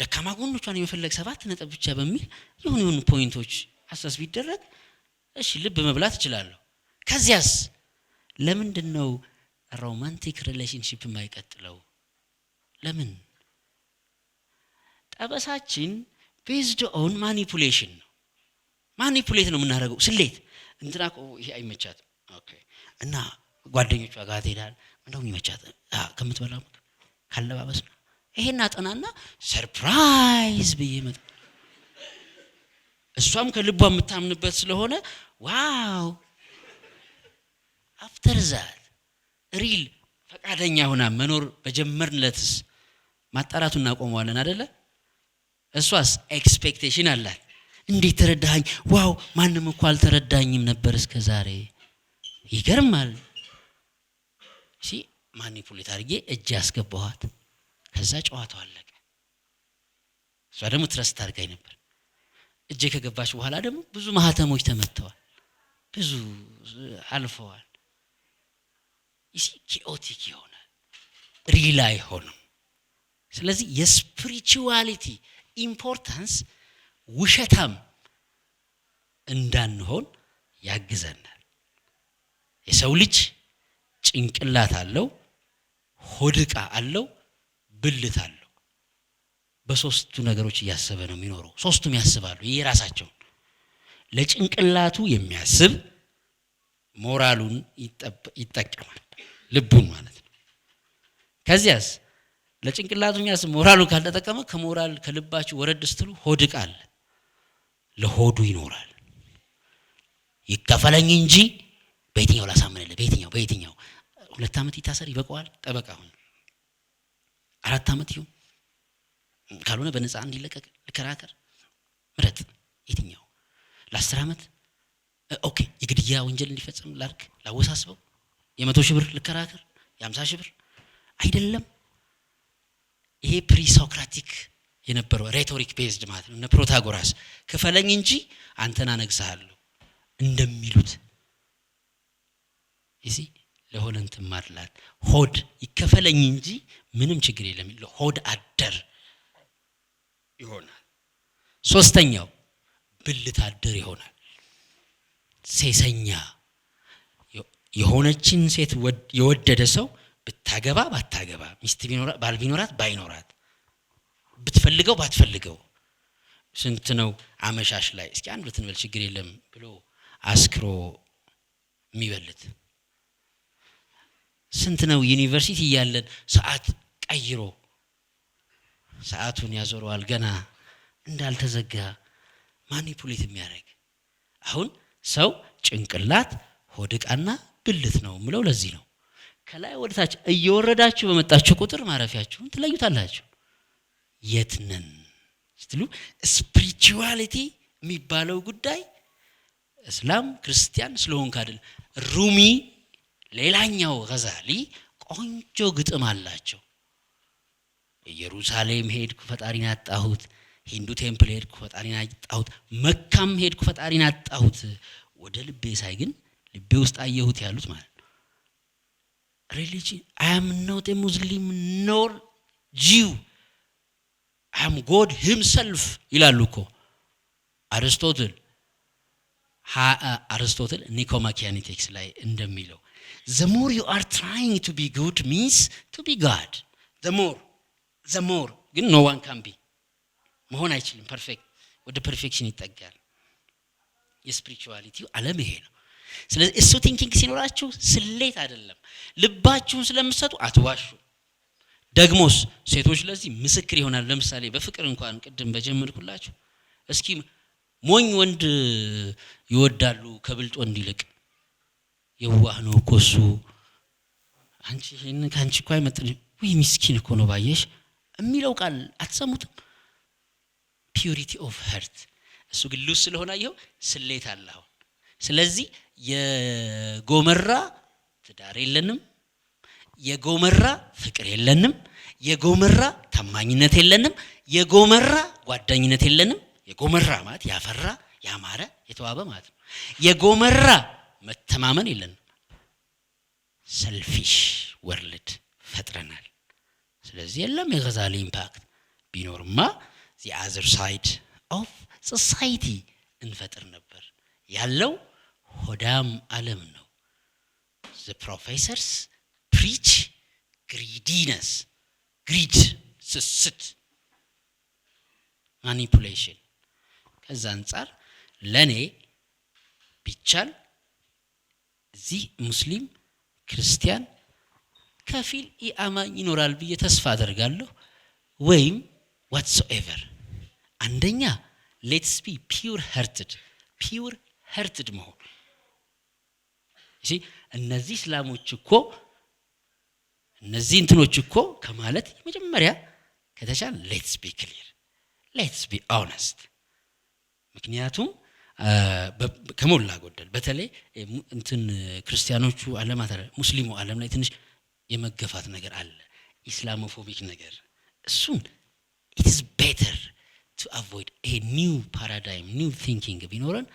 ደካማ ጎኖቿን የመፈለግ 7 ነጥብ ብቻ በሚል የሆኑ ፖይንቶች አሰስ ቢደረግ እሺ ልብ መብላት እችላለሁ። ከዚያስ ለምንድነው ሮማንቲክ ሪሌሽንሺፕ የማይቀጥለው? ለምን? ጠበሳችን ቤዝድ ኦን ማኒፑሌሽን ነው። ማኒፑሌት ነው የምናደርገው። ስሌት እንትና ይሄ አይመቻት ኦኬ እና ጓደኞቿ ጋር ትሄዳል። እንደውም ይመቻት ከምትበላው ካለባበስ ነው ይሄን አጠናና ሰርፕራይዝ ብዬ መጣ። እሷም ከልቧ የምታምንበት ስለሆነ ዋው አፍተር ዛት ሪል ፈቃደኛ ሆና መኖር በጀመርንለትስ ማጣራቱን እናቆመዋለን አይደለ? እሷስ ኤክስፔክቴሽን አላት። እንዴት ተረዳኸኝ? ዋው ማንም እኮ አልተረዳኝም ነበር እስከ ዛሬ። ይገርማል። እሺ ማኒፑሌት አድርጌ እጅ ያስገባኋት። ከዛ ጨዋታው አለቀ። እሷ ደግሞ ትረስት አድርጋኝ ነበር። እጄ ከገባች በኋላ ደግሞ ብዙ ማህተሞች ተመተዋል፣ ብዙ አልፈዋል። ኪኦቲክ የሆነ ሪል አይሆንም። ስለዚህ የስፒሪቹዋሊቲ ኢምፖርታንስ ውሸታም እንዳንሆን ያግዘናል። የሰው ልጅ ጭንቅላት አለው፣ ሆድቃ አለው፣ ብልት አለው። በሶስቱ ነገሮች እያሰበ ነው የሚኖረው። ሶስቱም ያስባሉ የራሳቸው። ለጭንቅላቱ የሚያስብ ሞራሉን ይጠቀማል፣ ልቡን ማለት ነው። ከዚያስ ለጭንቅላቱ የሚያስብ ሞራሉን ካልተጠቀመ ከሞራል ከልባችሁ ወረድ ስትሉ ሆድቃ አለ፣ ለሆዱ ይኖራል። ይከፈለኝ እንጂ በየትኛው ላሳምንልህ፣ በየትኛው 2 ዓመት ይታሰር ይበቃዋል፣ ጠበቃ ሁን፣ 4 ዓመት ይሁን፣ ካልሆነ በነፃ እንዲለቀቅ ልከራከር፣ ምረጥ፣ የትኛው ለ10 ዓመት ኦኬ፣ የግድያ ወንጀል እንዲፈጸም ላርክ፣ ላወሳስበው፣ የ100 ሺህ ብር ልከራከር፣ የ50 ሺህ ብር አይደለም። ይሄ ፕሪሶክራቲክ የነበረው ሬቶሪክ ቤዝድ ማለት ነው። እነ ፕሮታጎራስ ክፈለኝ እንጂ አንተን አነግስሃለሁ እንደሚሉት እሺ፣ ለሆነ እንትን ማድላት ሆድ ይከፈለኝ እንጂ ምንም ችግር የለም፣ ሆድ አደር ይሆናል። ሶስተኛው ብልት አደር ይሆናል። ሴሰኛ የሆነችን ሴት የወደደ ሰው ብታገባ ባታገባ፣ ሚስት ቢኖራት ባል ቢኖራት ባይኖራት፣ ብትፈልገው ባትፈልገው፣ ስንት ነው አመሻሽ ላይ እስኪ አንድ ብትንበል ችግር የለም ብሎ አስክሮ የሚበልት፣ ስንት ነው ዩኒቨርሲቲ ያለን ሰዓት ቀይሮ ሰዓቱን ያዞረዋል ገና እንዳልተዘጋ ማኒፑሌት የሚያደርግ። አሁን ሰው ጭንቅላት ሆድቃና ብልት ነው ምለው ለዚህ ነው። ከላይ ወደታች እየወረዳችሁ በመጣችሁ ቁጥር ማረፊያችሁን ትለዩታላችሁ። የት ነን ስትሉ ስፒሪቹዋሊቲ የሚባለው ጉዳይ እስላም ክርስቲያን ስለሆንክ አይደል። ሩሚ ሌላኛው ገዛሊ ቆንጆ ግጥም አላቸው። ኢየሩሳሌም ሄድኩ ፈጣሪን አጣሁት፣ ሂንዱ ቴምፕል ሄድኩ ፈጣሪን አጣሁት፣ መካም ሄድኩ ፈጣሪን አጣሁት፣ ወደ ልቤ ሳይ ግን ልቤ ውስጥ አየሁት ያሉት ማለት ነው። ሪሊጂን I am not a Muslim nor Jew, I am God himself ይላሉ እኮ አርስቶትል ኒኮማኪያኒቲክስ ላይ እንደሚለው the more you are trying to be good means to be God. the more ግን no one can be መሆን አይችልም ፐርፌክት፣ ወደ ፐርፌክሽን ይጠጋል። የስፒሪቹዋሊቲው ዓለም ይሄ ነው። ስለዚህ እሱ ቲንኪንግ ሲኖራችሁ ስሌት አይደለም፣ ልባችሁን ስለምትሰጡ አትዋሹ። ደግሞስ ሴቶች ለዚህ ምስክር ይሆናል። ለምሳሌ በፍቅር እንኳን ቅድም በጀመርኩላችሁ እስኪ ሞኝ ወንድ ይወዳሉ ከብልጥ ወንድ ይልቅ፣ የዋህ ነው እኮ እሱ፣ አንቺ ይሄን ካንቺ እኮ አይመጥንም፣ ወይ ምስኪን እኮ ነው ባየሽ የሚለው ቃል አትሰሙትም? ፒዩሪቲ ኦፍ ሀርት። እሱ ግን ሉስ ስለሆነ ይኸው ስሌት አለው። ስለዚህ የጎመራ ትዳር የለንም፣ የጎመራ ፍቅር የለንም፣ የጎመራ ታማኝነት የለንም፣ የጎመራ ጓደኝነት የለንም። የጎመራ ማለት ያፈራ ያማረ የተዋበ ማለት ነው። የጎመራ መተማመን የለንም። ሰልፊሽ ወርልድ ፈጥረናል። ስለዚህ የለም የገዛሊ ኢምፓክት ቢኖርማ the other side of society እንፈጥር ነበር። ያለው ሆዳም ዓለም ነው። the professors preach greediness, greed, ስስት፣ manipulation። ከዛ አንፃር ለኔ ቢቻል እዚህ ሙስሊም ክርስቲያን ከፊል ኢአማኝ ይኖራል ብዬ ተስፋ አደርጋለሁ። ወይም whatsoever አንደኛ let's be pure hearted መሆን። እሺ እነዚህ እስላሞች እኮ እነዚህ እንትኖች እኮ ከማለት መጀመሪያ ከተቻለ let's be clear, let's be honest። ምክንያቱም ከሞላ ጎደል በተለይ እንትን ክርስቲያኖቹ ዓለማት ሙስሊሙ ዓለም ላይ ትንሽ የመገፋት ነገር አለ፣ ኢስላሞፎቢክ ነገር። እሱን it is better to avoid a new paradigm, new thinking ቢኖረን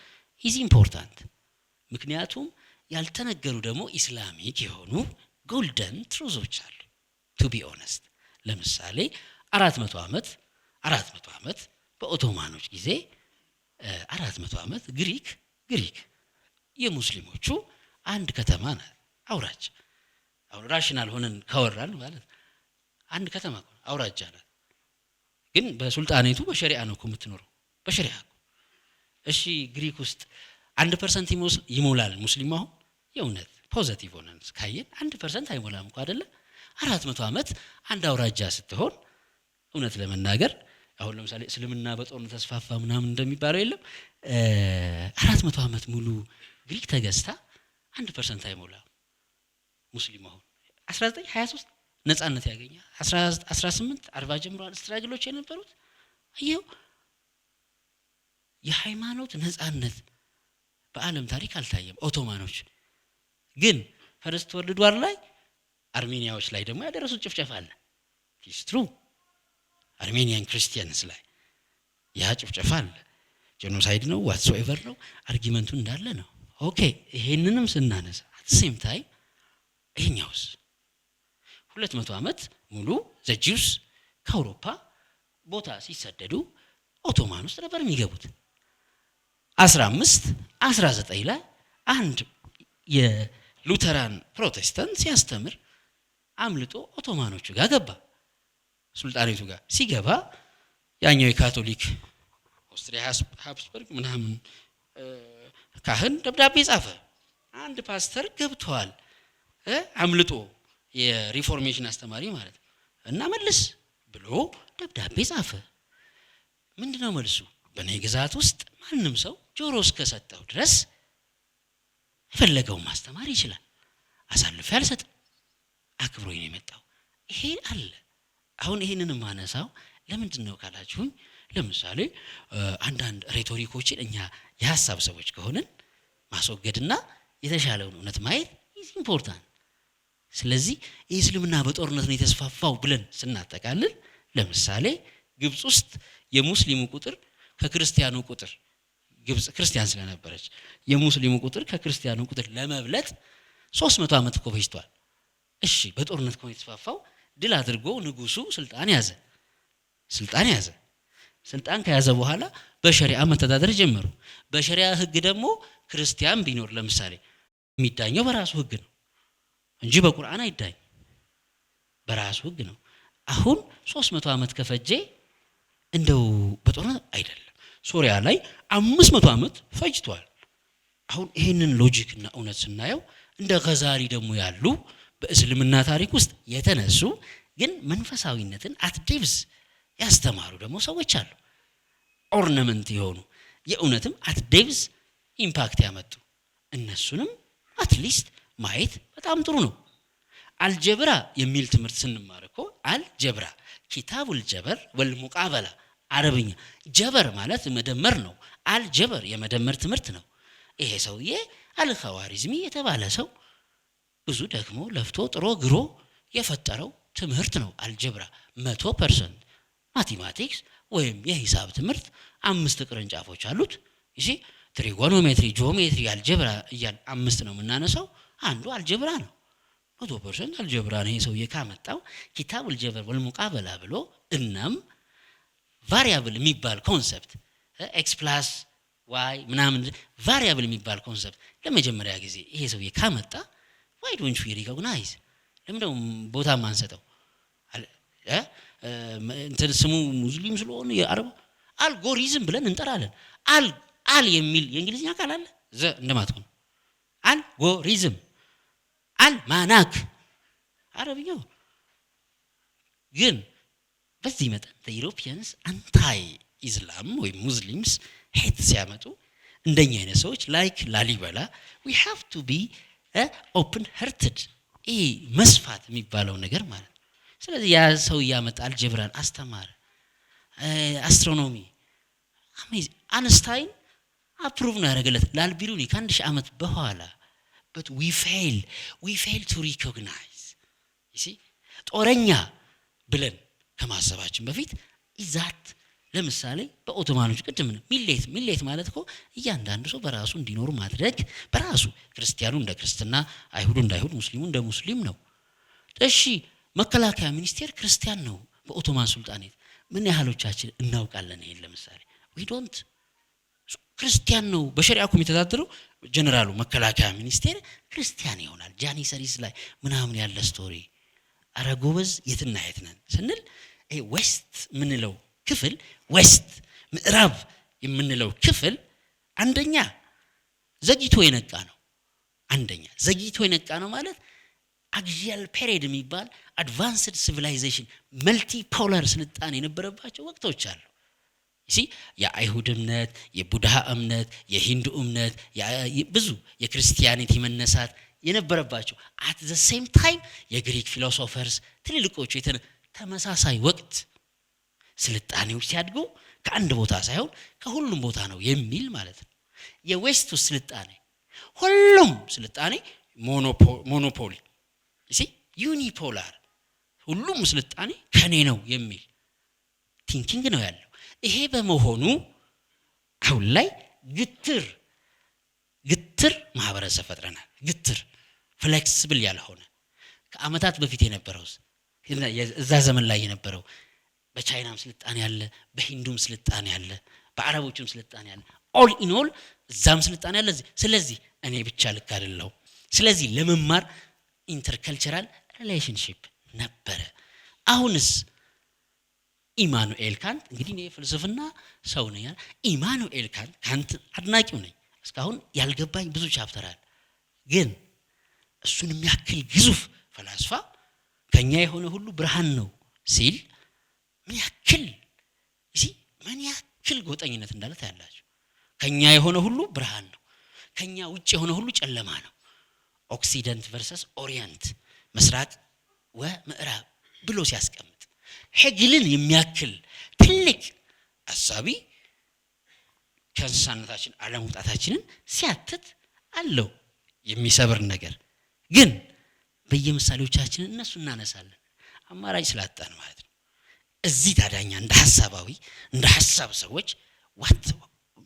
is important። ምክንያቱም ያልተነገሩ ደግሞ ኢስላሚክ የሆኑ ጎልደን ትሩዞች አሉ ቱ ቢ ኦነስት። ለምሳሌ 400 ዓመት በኦቶማኖች ጊዜ 400 ዓመት ግሪክ የሙስሊሞቹ አንድ ከተማ ናት፣ አውራጃ። አሁን ራሽናል ሆነን ካወራን ማለት አንድ ከተማ አውራጃ ናት፣ ግን በሱልጣኔቱ በሸሪዓ ነው የምትኖረው፣ በሸሪዓ። እሺ ግሪክ ውስጥ 1% ይሞላል ሙስሊም? አሁን የእውነት ፖዚቲቭ ሆነን ካየን 1% አይሞላም እንኳን አይደለ? 400 ዓመት አንድ አውራጃ ስትሆን እውነት ለመናገር አሁን ለምሳሌ እስልምና በጦርነት ተስፋፋ ምናምን እንደሚባለው የለም። 400 ዓመት ሙሉ ግሪክ ተገዝታ 1% አይሞላም ሙስሊም። አሁን 1923 ነጻነት ያገኘ 1840 ጀምሯል ስትራግሎች የነበሩት። አየው የሃይማኖት ነጻነት በዓለም ታሪክ አልታየም። ኦቶማኖች ግን ፈርስት ወርልድ ዋር ላይ አርሜኒያዎች ላይ ደግሞ ያደረሱት ጭፍጨፋ አለ። ኢትስ ትሩ አርሜኒያን ክርስቲያንስ ላይ ያ ጭፍጨፋ አለ። ጄኖሳይድ ነው ዋትሶኤቨር ነው አርጊመንቱ እንዳለ ነው። ኦኬ ይሄንንም ስናነሳ አት ሴም ታይም ይሄኛውስ 200 ዓመት ሙሉ ዘጂውስ ከአውሮፓ ቦታ ሲሰደዱ ኦቶማን ውስጥ ነበር የሚገቡት። 19 ላይ አንድ የሉተራን ፕሮቴስታንት ሲያስተምር አምልጦ ኦቶማኖቹ ጋር ገባ። ሱልጣኔቱ ጋር ሲገባ ያኛው የካቶሊክ ኦስትሪያ ሃብስበርግ ምናምን ካህን ደብዳቤ ጻፈ። አንድ ፓስተር ገብቷል አምልጦ የሪፎርሜሽን አስተማሪ ማለት እና መልስ ብሎ ደብዳቤ ጻፈ። ምንድነው መልሱ? በኔ ግዛት ውስጥ ማንም ሰው ጆሮ እስከሰጠው ድረስ የፈለገውን ማስተማር ይችላል፣ አሳልፌ አልሰጥም፣ አክብሮኝ ነው የመጣው። ይሄ አለ። አሁን ይሄንን ማነሳው ለምንድን ነው ካላችሁኝ፣ ለምሳሌ አንዳንድ ሬቶሪኮችን እኛ የሐሳብ ሰዎች ከሆነን ማስወገድና የተሻለውን እውነት ማየት ኢዝ ኢምፖርታንት። ስለዚህ እስልምና በጦርነት ነው የተስፋፋው ብለን ስናጠቃልል፣ ለምሳሌ ግብጽ ውስጥ የሙስሊሙ ቁጥር ከክርስቲያኑ ቁጥር፣ ግብጽ ክርስቲያን ስለነበረች የሙስሊሙ ቁጥር ከክርስቲያኑ ቁጥር ለመብለጥ 300 ዓመት እኮ ፈጅቷል። እሺ በጦርነት ነው የተስፋፋው። ድል አድርጎ ንጉሱ ስልጣን ያዘ። ስልጣን ከያዘ በኋላ በሸሪዓ መተዳደር ጀመሩ። በሸሪዓ ህግ ደግሞ ክርስቲያን ቢኖር ለምሳሌ የሚዳኘው በራሱ ህግ ነው እንጂ በቁርአን አይዳኝ፣ በራሱ ህግ ነው። አሁን 300 ዓመት ከፈጀ እንደው በጦርነት አይደለም። ሶሪያ ላይ 500 ዓመት ፈጅቷል። አሁን ይሄንን ሎጂክና እውነት ስናየው እንደ ገዛሊ ደግሞ ያሉ በእስልምና ታሪክ ውስጥ የተነሱ ግን መንፈሳዊነትን አትዴብስ ያስተማሩ ደግሞ ሰዎች አሉ። ኦርናመንት የሆኑ የእውነትም አትዴብስ ኢምፓክት ያመጡ እነሱንም አትሊስት ማየት በጣም ጥሩ ነው። አልጀብራ የሚል ትምህርት ስንማር እኮ አልጀብራ ኪታቡል ጀበር ወልሙቃበላ አረብኛ ጀበር ማለት መደመር ነው። አልጀበር የመደመር ትምህርት ነው። ይሄ ሰውዬ አልኸዋሪዝሚ የተባለ ሰው ብዙ ደግሞ ለፍቶ ጥሮ ግሮ የፈጠረው ትምህርት ነው። አልጀብራ 100% ማቴማቲክስ ወይም የሂሳብ ትምህርት 5 ቅርንጫፎች አሉት። እሺ ትሪጎኖሜትሪ፣ ጂኦሜትሪ፣ አልጀብራ እያል 5 ነው የምናነሳው። አንዱ አልጀብራ ነው። 100% አልጀብራ ነው ይሄ ሰውዬ ካመጣው ኪታቡል ጀበር ወልሙቃበላ ብሎ። እናም ቫሪያብል የሚባል ኮንሰፕት ኤክስ ፕላስ ዋይ ምናምን ቫሪያብል የሚባል ኮንሰፕት ለመጀመሪያ ጊዜ ይሄ ሰውዬ ካመጣ why don't we recognize? ለምን ደግሞ ቦታ ማንሰጠው? እንትን ስሙ ሙስሊም ስለሆነ የአረብ አልጎሪዝም ብለን እንጠራለን። አል የሚል የእንግሊዝኛ ቃል አለ ዘ እንደማትሆን አልጎሪዝም አልማናክ አረብኛው ግን በዚህ መጠን ኢሮፒያንስ አንታይ ኢስላም ወይ ሙስሊምስ ሄት ሲያመጡ እንደኛ አይነት ሰዎች ላይክ ላሊበላ we have to be open hearted ይሄ መስፋት የሚባለው ነገር ማለት ነው። ስለዚህ ያ ሰው ያመጣ አልጀብራን አስተማረ። አስትሮኖሚ አንስታይን አፕሩቭ ነው ያደረገለት ለአልቢሩኒ ከ1000 ዓመት በኋላ but we fail to recognize you see ጦረኛ ብለን ከማሰባችን በፊት ይዛት ለምሳሌ በኦቶማኖች ቅድም ነው ሚሌት ማለት እኮ እያንዳንዱ ሰው በራሱ እንዲኖር ማድረግ በራሱ ክርስቲያኑ እንደ ክርስትና፣ አይሁዱ እንደ አይሁድ፣ ሙስሊሙ እንደ ሙስሊም ነው። እሺ መከላከያ ሚኒስቴር ክርስቲያን ነው በኦቶማን ሱልጣኔት። ምን ያህሎቻችን እናውቃለን? ይሄን ለምሳሌ we don't ክርስቲያን ነው በሸሪዓው የሚተዳደረው ጀነራሉ መከላከያ ሚኒስቴር ክርስቲያን ይሆናል። ጃኒሰሪስ ላይ ምናምን ያለ ስቶሪ አረ ጎበዝ የትና የት ነን ስንል ይሄ ዌስት ምንለው ክፍል ዌስት ምዕራብ የምንለው ክፍል አንደኛ ዘግይቶ የነቃ ነው። አንደኛ ዘግይቶ የነቃ ነው ማለት አክሲያል ፔሪድ የሚባል አድቫንስድ ሲቪላይዜሽን መልቲ ፖላር ስልጣኔ የነበረባቸው ወቅቶች አሉ። እሺ የአይሁድ እምነት፣ የቡድሃ እምነት፣ የሂንዱ እምነት፣ ብዙ የክርስቲያኒቲ መነሳት የነበረባቸው at the same time የግሪክ ፊሎሶፈርስ ትልልቆቹ ተመሳሳይ ወቅት ስልጣኔዎች ሲያድጉ ከአንድ ቦታ ሳይሆን ከሁሉም ቦታ ነው የሚል ማለት ነው። የዌስቱ ስልጣኔ ሁሉም ስልጣኔ ሞኖፖሊ እሺ ዩኒፖላር ሁሉም ስልጣኔ ከኔ ነው የሚል ቲንኪንግ ነው ያለው። ይሄ በመሆኑ አሁን ላይ ግትር ማህበረሰብ ፈጥረናል። ግትር ፍሌክሲብል ያልሆነ ከአመታት በፊት የነበረው እዛ ዘመን ላይ የነበረው በቻይናም ስልጣኔ ያለ፣ በሂንዱም ስልጣኔ ያለ፣ በአረቦችም ስልጣኔ ያለ ኦል ኢን ኦል እዛም ስልጣኔ ያለ። ስለዚህ እኔ ብቻ ልክ አይደለሁ። ስለዚህ ለመማር ኢንተርካልቸራል ሪሌሽንሺፕ ነበረ። አሁንስ ኢማኑኤል ካንት እንግዲህ እኔ ፍልስፍና ሰው ነኝ። ኢማኑኤል ካንት አድናቂው ነኝ። እስካሁን ያልገባኝ ብዙ ቻፕተር አለ። ግን እሱን የሚያክል ግዙፍ ፈላስፋ ከኛ የሆነ ሁሉ ብርሃን ነው ሲል ምን ያክል ጎጠኝነት እንዳለ ታያላችሁ። ከኛ የሆነ ሁሉ ብርሃን ነው፣ ከኛ ውጭ የሆነ ሁሉ ጨለማ ነው። ኦክሲደንት ቨርሰስ ኦሪየንት ምስራቅ ወምዕራብ ብሎ ሲያስቀምጥ ሄግልን የሚያክል ትልቅ አሳቢ ከእንስሳነታችን አለመውጣታችንን ሲያትት አለው የሚሰብር ነገር። ግን በየምሳሌዎቻችን እነሱ እናነሳለን አማራጭ ስላጣን ማለት ነው። እዚህ ታዳኛ እንደ ሐሳባዊ እንደ ሐሳብ ሰዎች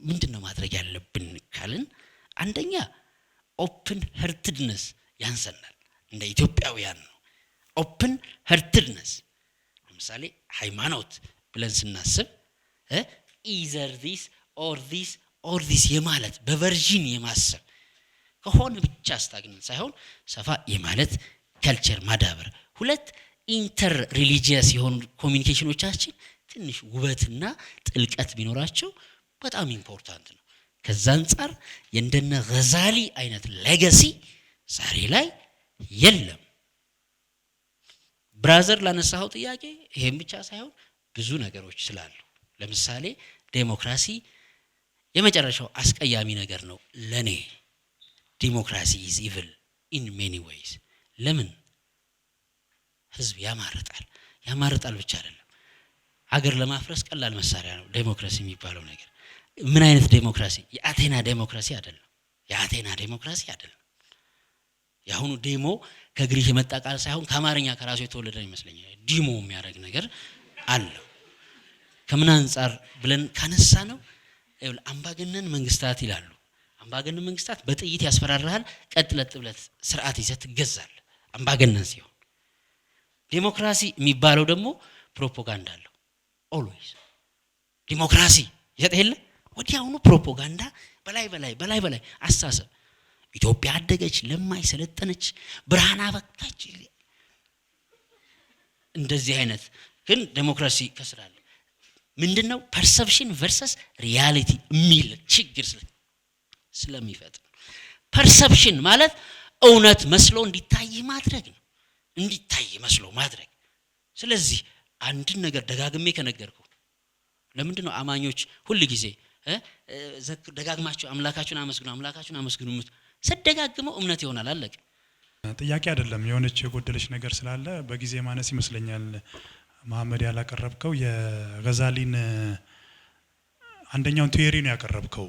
ምንድነው ማድረግ ያለብን ካልን አንደኛ ኦፕን ሄርትድነስ ያንሰናል። እንደ ኢትዮጵያውያን ነው ኦፕን ሄርትድነስ። ለምሳሌ ሃይማኖት ብለን ስናስብ ኢዘር ዲስ ኦር ዲስ የማለት በቨርዥን የማሰብ ከሆነ ብቻ ስታግነት ሳይሆን ሰፋ የማለት ካልቸር ማዳበር። ሁለት ኢንተር ሪሊጂየስ የሆኑ ኮሚኒኬሽኖቻችን ትንሽ ውበትና ጥልቀት ቢኖራቸው በጣም ኢምፖርታንት ነው። ከዛ አንፃር የእንደነ ገዛሊ አይነት ሌጋሲ ዛሬ ላይ የለም። ብራዘር ላነሳው ጥያቄ ይሄን ብቻ ሳይሆን ብዙ ነገሮች ስላሉ ለምሳሌ ዴሞክራሲ የመጨረሻው አስቀያሚ ነገር ነው ለኔ። ዴሞክራሲ is evil in many ways። ለምን ህዝብ ያማርጣል ብቻ አይደለም ሀገር ለማፍረስ ቀላል መሳሪያ ነው ዴሞክራሲ የሚባለው ነገር። ምን አይነት ዴሞክራሲ? የአቴና ዴሞክራሲ አይደለም። ያሁኑ ዴሞ ከግሪክ የመጣ ቃል ሳይሆን ከአማርኛ ከራሱ የተወለደ ይመስለኛል። ዲሞ የሚያደርግ ነገር አለው። ከምን አንፃር ብለን ካነሳ ነው አምባገነን መንግስታት ይላሉ። አምባገነን መንግስታት በጥይት ያስፈራራሃል፣ ቀጥለጥ ብለት ስርዓት ይዘህ ትገዛለህ አምባገነን ሲሆን። ዴሞክራሲ የሚባለው ደግሞ ፕሮፓጋንዳ አለው። ኦልዌይስ ዲሞክራሲ ይሰጥ የለ ወዲያውኑ ፕሮፓጋንዳ በላይ አስተሳሰብ። ኢትዮጵያ አደገች፣ ለማይ ሰለጠነች፣ ብርሃን አበቃች፣ እንደዚህ አይነት ግን ዴሞክራሲ ከስራለ ምንድነው ፐርሰፕሽን ቨርሰስ ሪያሊቲ የሚል ችግር ስለሚፈጥር ፐርሰፕሽን ማለት እውነት መስሎ እንዲታይ ማድረግ ነው። ስለዚህ አንድን ነገር ደጋግሜ ከነገርኩ ለምንድነው አማኞች ሁሉ ጊዜ ደጋግማችሁ አምላካችሁን አመስግኑ ሰደጋግመው እምነት ይሆናል? አለቀ። ጥያቄ አይደለም የሆነች የጎደለች ነገር ስላለ በጊዜ ማነስ ይመስለኛል መሐመድ ያላቀረብከው የገዛሊን አንደኛውን ቲዮሪ ነው ያቀረብከው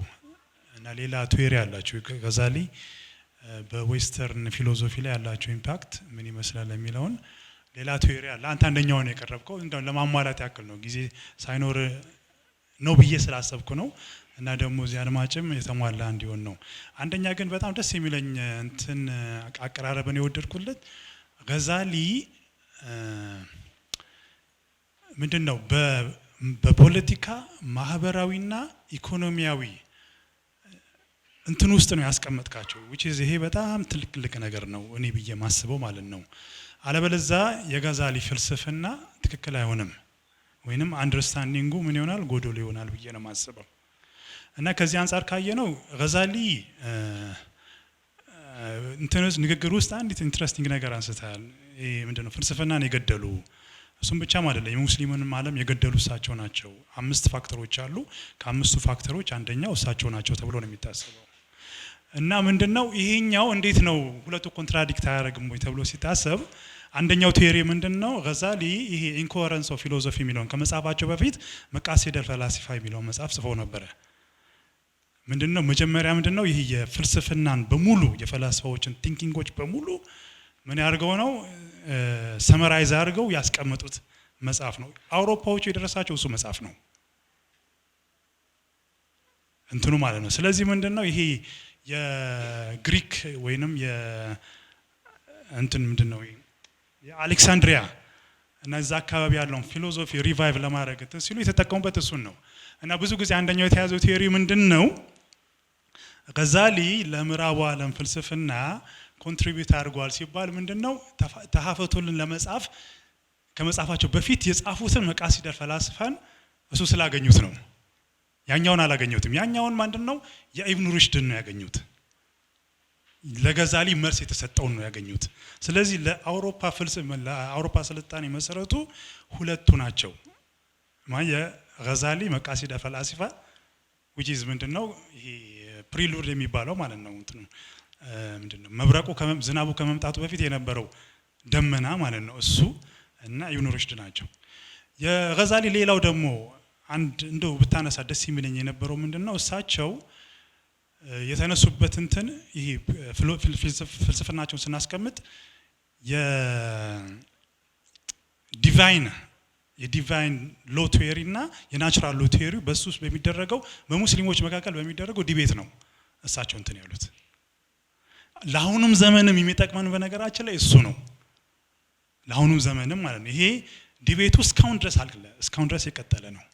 እና ሌላ ቲዮሪ አላችሁ ገዛሊ በዌስተርን ፊሎሶፊ ላይ ያላችሁ ኢምፓክት ምን ይመስላል የሚለውን ሌላ ቲዮሪ አለ። አንተ አንደኛውን ያቀረብከው እንደው ለማሟላት ያክል ነው ጊዜ ሳይኖር ነው ብዬ ስላሰብኩ ነው እና ደግሞ እዚህ አድማጭም የተሟላ እንዲሆን ነው። አንደኛ ግን በጣም ደስ የሚለኝ እንትን አቀራረብን የወደድኩለት ገዛሊ ምንድነው በፖለቲካ ማህበራዊና ኢኮኖሚያዊ እንትን ውስጥ ነው ያስቀመጥካቸው which is ይሄ በጣም ትልቅ ነገር ነው እኔ ብዬ ማስበው ማለት ነው። አለበለዛ የገዛሊ ፍልስፍና ትክክል አይሆንም ወይንም አንደርስታንዲንጉ ምን ይሆናል ጎዶሎ ይሆናል ብዬ ነው ማስበው። እና ከዚህ አንፃር ካየነው ገዛሊ እንትንስ ንግግር ውስጥ አንዲት ኢንትረስቲንግ ነገር አንስታል። ይሄ ምንድነው ፍልስፍናን የገደሉ እሱም ብቻም አይደለም የሙስሊሙንም ዓለም የገደሉ እሳቸው ናቸው። 5 ፋክተሮች አሉ። ከ5ቱ ፋክተሮች አንደኛው እሳቸው ናቸው ተብሎ ነው የሚታሰበው። እና ምንድነው ይሄኛው እንዴት ነው ሁለቱ ኮንትራዲክት አያደርግም ወይ ተብሎ ሲታሰብ አንደኛው ቲዮሪ ምንድነው ገዛሊ ይሄ ኢንኮሄረንስ ኦፍ ፊሎሶፊ የሚለውን ከመጻፋቸው በፊት መቃሲድ አልፈላሲፋ የሚለውን መጽሐፍ ጽፈው ነበር። ምንድነው መጀመሪያ ምንድነው ይሄ የፍልስፍናን በሙሉ የፈላስፋዎችን ቲንኪንጎች በሙሉ ምን ያርገው ነው ሰመራይዝ አድርገው ያስቀመጡት መጽሐፍ ነው። አውሮፓዎቹ የደረሳቸው እሱ መጽሐፍ ነው እንትኑ ማለት ነው። ስለዚህ ምንድነው ይሄ የግሪክ ወይንም እንትን ምንድነው የአሌክሳንድሪያ እና እዛ አካባቢ ያለውን ፊሎሶፊ ሪቫይቭ ለማድረግ ሲሉ የተጠቀሙበት እሱን ነው። እና ብዙ ጊዜ አንደኛው የተያዘው ቲዮሪ ምንድነው ገዛሊ ለምዕራቡ ዓለም ፍልስፍና ኮንትሪቢዩት አድርጓል ሲባል ምንድነው ተሐፈቱልን ለመጻፍ ከመጻፋቸው በፊት የጻፉትን መቃሲድ አልፈላሲፋን እሱ ስላገኙት ነው። ያኛውን አላገኙትም። ያኛውን ምንድነው የኢብኑ ሩሽድን ነው ያገኙት። ለገዛሊ መልስ የተሰጠውን ነው ያገኙት። ስለዚህ ለአውሮፓ ፍልስፍና ለአውሮፓ ስልጣኔ መሰረቱ ሁለቱ ናቸው። የገዛሊ መቃሲድ አልፈላሲፋ which is ምንድነው ይሄ ፕሪሉድ የሚባለው ማለት ነው እንትኑ ምንድነው መብረቁ ዝናቡ ከመምጣቱ በፊት የነበረው ደመና ማለት ነው እሱ እና ኢብኑ ሩሽድ ናቸው። የገዛሊ ሌላው ደግሞ አንድ እንደው ብታነሳ ደስ የሚለኝ የነበረው ምንድነው እሳቸው የተነሱበት እንትን ይሄ ፍልስፍናቸውን ስናስቀምጥ የዲቫይን ሎ ቲዮሪ እና የናቹራል ሎ ቲዮሪ በሱስ በሚደረገው በሙስሊሞች መካከል በሚደረገው ዲቤት ነው እሳቸው እንትን ያሉት። ለአሁኑም ዘመንም የሚጠቅመን በነገራችን ላይ እሱ ነው። ለአሁኑም ዘመንም ማለት ነው ይሄ ዲቤቱ እስካሁን ድረስ የቀጠለ ነው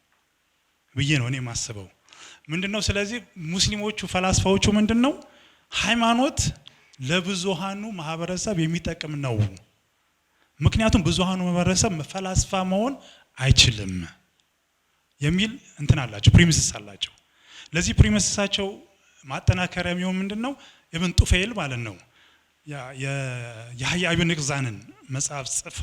ብዬ ነው እኔ ማስበው። ምንድነው ስለዚህ ሙስሊሞቹ ፈላስፋዎቹ ምንድነው ሃይማኖት ለብዙሃኑ ማህበረሰብ የሚጠቅም ነው። ምክንያቱም ብዙሃኑ ማህበረሰብ ፈላስፋ መሆን አይችልም የሚል እንትን አላቸው ፕሪሚስስ አላቸው። ለዚህ ፕሪሚስሳቸው ማጠናከሪያ የሚሆን ምንድነው ኢብን ጡፈይል ማለት ነው የያህያ ኢብን ግዛንን መጽሐፍ ጽፎ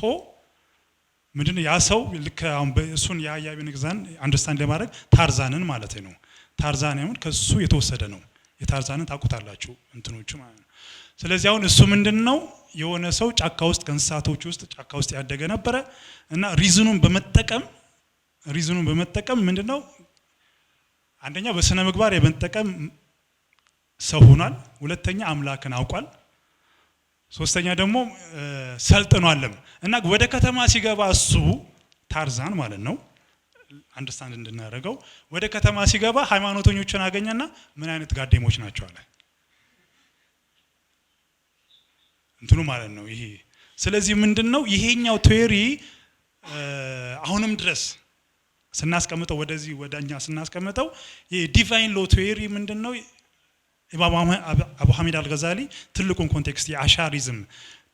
ምንድነው ያ ሰው ልክ አሁን በእሱን የያህያ ኢብን ግዛን አንደርስታንድ ለማድረግ ታርዛንን ማለት ነው ታርዛን ያውን ከሱ የተወሰደ ነው። የታርዛንን ታውቁታላችሁ እንትኖቹ ማለት ነው። ስለዚህ አሁን እሱ ምንድነው የሆነ ሰው ጫካ ውስጥ ከእንስሳቶች ውስጥ ጫካ ውስጥ ያደገ ነበረ እና ሪዝኑን በመጠቀም ምንድነው አንደኛ በስነ ምግባር የመጠቀም ሰው ሆኗል። ሁለተኛ አምላክን አውቋል። ሶስተኛ ደግሞ ሰልጥኗልም እና ወደ ከተማ ሲገባ እሱ ታርዛን ማለት ነው አንደርስታንድ እንድናደርገው ወደ ከተማ ሲገባ ሃይማኖተኞችን አገኘና ምን አይነት ጋዴሞች ናቸው አለ እንትኑ ማለት ነው ይሄ። ስለዚህ ምንድነው ይሄኛው ቲዮሪ አሁንም ድረስ ስናስቀምጠው ወደዚህ ወዳኛ ስናስቀምጠው የዲቫይን ሎ ቲዮሪ ምንድነው አቡ ሐሚድ አልገዛሊ ትልቁን ኮንቴክስት የአሻሪዝም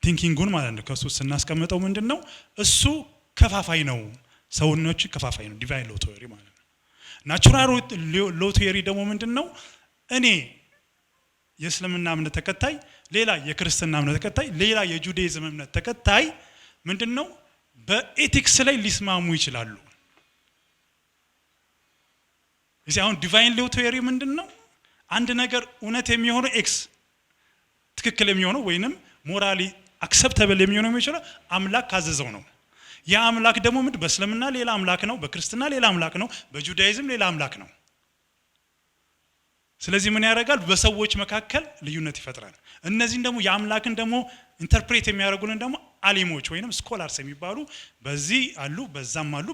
ቲንኪንጉን ማለት ነው ከሱ ስናስቀምጠው ምንድነው እሱ ከፋፋይ ነው፣ ሰውነቱ ከፋፋይ ነው ዲቫይን ሎ ቲዮሪ ማለት ነው። ናቹራል ሎ ቲዮሪ ደግሞ ምንድነው እኔ የእስልምና እምነት ተከታይ ሌላ የክርስትና እምነት ተከታይ ሌላ የጁዳይዝም እምነት ተከታይ ምንድነው በኤቲክስ ላይ ሊስማሙ ይችላሉ። እዚህ አሁን ዲቫይን ሎ ቲዮሪ ምንድነው አንድ ነገር እውነት የሚሆነው ኤክስ ትክክል የሚሆነው ወይንም ሞራሊ አክሰፕተብል የሚሆነው የሚችለው አምላክ ካዘዘው ነው። ያ አምላክ ደግሞ በእስልምና ሌላ አምላክ ነው፣ በክርስትና ሌላ አምላክ ነው፣ በጁዳይዝም ሌላ አምላክ ነው። ስለዚህ ምን ያደርጋል በሰዎች መካከል ልዩነት ይፈጥራል። እነዚህን ደግሞ የአምላክን ደግሞ ኢንተርፕሬት የሚያደርጉልን ደግሞ አሊሞች ወይንም ስኮላርስ የሚባሉ በዚህ አሉ በዛም አሉ።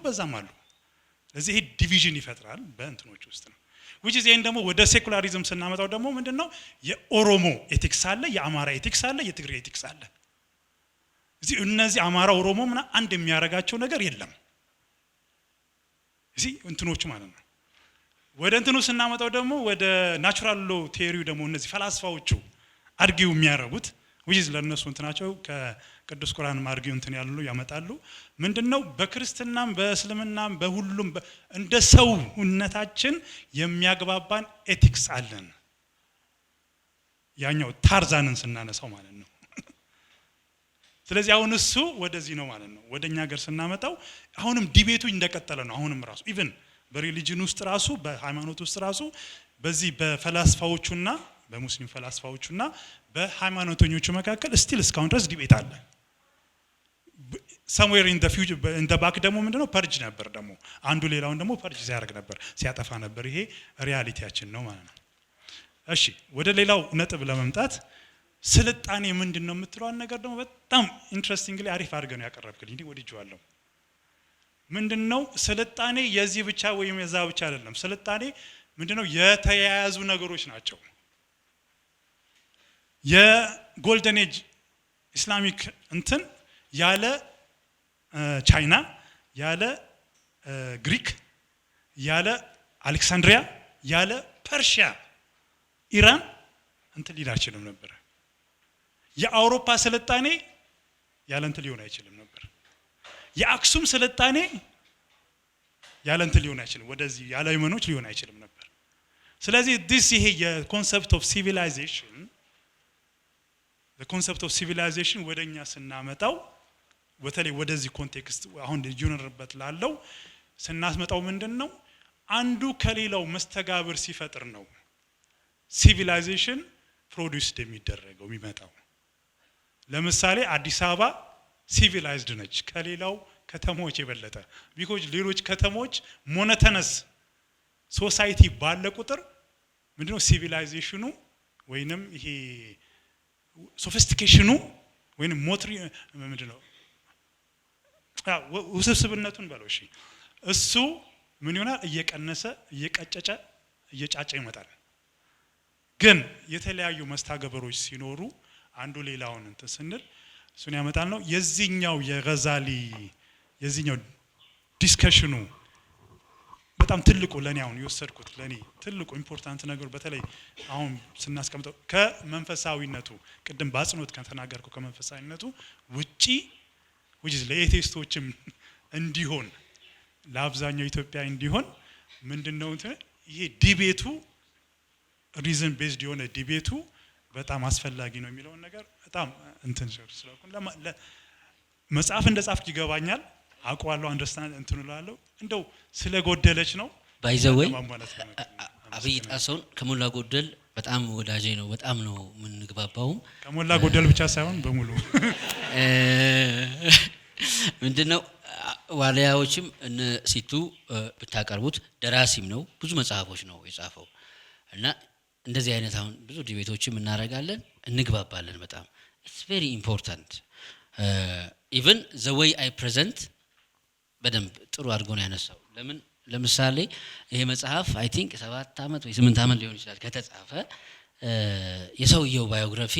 ስለዚህ ይሄ ዲቪዥን ይፈጥራል በእንትኖች ውስጥ ነው። which is ይሄን ደግሞ ወደ ሴኩላሪዝም ስናመጣው ደግሞ ምንድነው የኦሮሞ ኤቲክስ አለ፣ የአማራ ኤቲክስ አለ፣ የትግሬ ኤቲክስ አለ። እዚህ እነዚህ አማራ ኦሮሞ ምና አንድ የሚያረጋቸው ነገር የለም እዚህ እንትኖቹ ማለት ነው ወደ እንትኑ ስናመጣው ደግሞ ወደ ናቹራል ሎ ቲዮሪው ደግሞ እነዚህ ፈላስፋዎቹ አርጊው የሚያረጉት which is ለነሱ እንትናቸው ከቅዱስ ቁርአን ማርጊው እንትን ያሉ ያመጣሉ ምንድነው በክርስትናም በእስልምናም በሁሉም እንደ ሰውነታችን የሚያግባባን ኤቲክስ አለን ያኛው ታርዛንን ስናነሳው ማለት ነው ስለዚህ አሁን እሱ ወደዚህ ነው ማለት ነው ወደኛ ሀገር ስናመጣው አሁንም ዲቤቱ እንደቀጠለ ነው አሁንም ራሱ ኢቭን በሪሊጂን ውስጥ ራሱ በሃይማኖት ውስጥ ራሱ በዚህ በፈላስፋዎቹና በሙስሊም ፈላስፋዎቹና በሃይማኖተኞቹ መካከል ስቲል እስካሁን ድረስ ዲቤት አለ somewhere in the future in the back ደግሞ ምንድነው ፐርጅ ነበር ደግሞ አንዱ ሌላውን ደግሞ ፐርጅ ሲያደርግ ነበር ሲያጠፋ ነበር ይሄ ሪያሊቲያችን ነው ማለት ነው እሺ ወደ ሌላው ነጥብ ለመምጣት ስልጣኔ ምንድነው የምትለው ነገር ደግሞ በጣም ኢንትረስቲንግሊ አሪፍ አድርገን ያቀረብክልኝ እንዴ ወድጄዋለሁ ምንድነው ስልጣኔ የዚህ ብቻ ወይም የዛ ብቻ አይደለም ስልጣኔ ምንድነው የተያያዙ ነገሮች ናቸው የጎልደን ኤጅ ኢስላሚክ እንትን ያለ ቻይና ያለ ግሪክ ያለ አሌክሳንድሪያ ያለ ፐርሺያ ኢራን እንትን ሊል አይችልም ነበር የአውሮፓ ስልጣኔ ያለ እንትን ሊሆን አይችልም ነበር የአክሱም ስልጣኔ ያለ እንትን ሊሆን አይችልም ወደዚህ ያለ የመኖች ሊሆን አይችልም ነበር ስለዚህ this ይሄ የኮንሰፕት ኦፍ ሲቪላይዜሽን the concept of civilization ወደኛ ስናመጣው በተለይ ወደዚህ ኮንቴክስት አሁን ዩኒቨርበት ላለው ስናስመጣው ምንድነው አንዱ ከሌላው መስተጋብር ሲፈጥር ነው ሲቪላይዜሽን ፕሮዲዩስድ የሚደረገው የሚመጣው ለምሳሌ አዲስ አበባ ሲቪላይዝድ ነች ከሌላው ከተሞች የበለጠ ቢኮዝ ሌሎች ከተሞች ሞኖተነስ ሶሳይቲ ባለ ቁጥር ምንድነው ሲቪላይዜሽኑ ወይንም ይሄ ሶፊስቲኬሽኑ ወይንም ሞትሪ ምንድነው ውስብስብነቱን ባለው እሺ እሱ ምን ይሆናል እየቀነሰ እየቀጨጨ እየጫጨ ይመጣል ግን የተለያዩ መስተጋብሮች ሲኖሩ አንዱ ሌላውን እንትን ስንል እሱን ያመጣል ነው የዚህኛው የገዛሊ የዚህኛው ዲስከሽኑ በጣም ትልቁ ለኔ አሁን የወሰድኩት ለኔ ትልቁ ኢምፖርታንት ነገር በተለይ አሁን ስናስቀምጠው ከመንፈሳዊነቱ ቅድም ባጽኖት ከተናገርኩ ከመንፈሳዊነቱ ውጪ which is ለኤቲስቶችም እንዲሆን ለአብዛኛው ኢትዮጵያ እንዲሆን ምንድነው ይሄ ዲቤቱ ሪዝን ቤዝድ የሆነ ዲቤቱ በጣም አስፈላጊ ነው የሚለው ነገር በጣም እንትን ስለኩ መጽሐፍ እንደጻፍክ ይገባኛል አቋዋለሁ አንደርስታንድ እንትን እላለሁ እንደው ስለጎደለች ነው ባይዘወይ አብይ ጣሰውን ከሞላ ጎደል በጣም ወዳጄ ነው በጣም ነው ምንግባባው ከሞላ ጎደል ብቻ ሳይሆን በሙሉ ምንድነው ዋልያዎችም እነ ሲቱ ብታቀርቡት ደራሲም ነው ብዙ መጽሐፎች ነው የጻፈው እና እንደዚህ አይነት አሁን ብዙ ዲቤቶችም እናረጋለን እንግባባለን በጣም it's very important even the way I present በደንብ ጥሩ አድርጎ ነው ያነሳው ለምን ለምሳሌ ይሄ መጽሐፍ አይ ቲንክ 7 አመት ወይ 8 አመት ሊሆን ይችላል ከተጻፈ የሰውየው ባዮግራፊ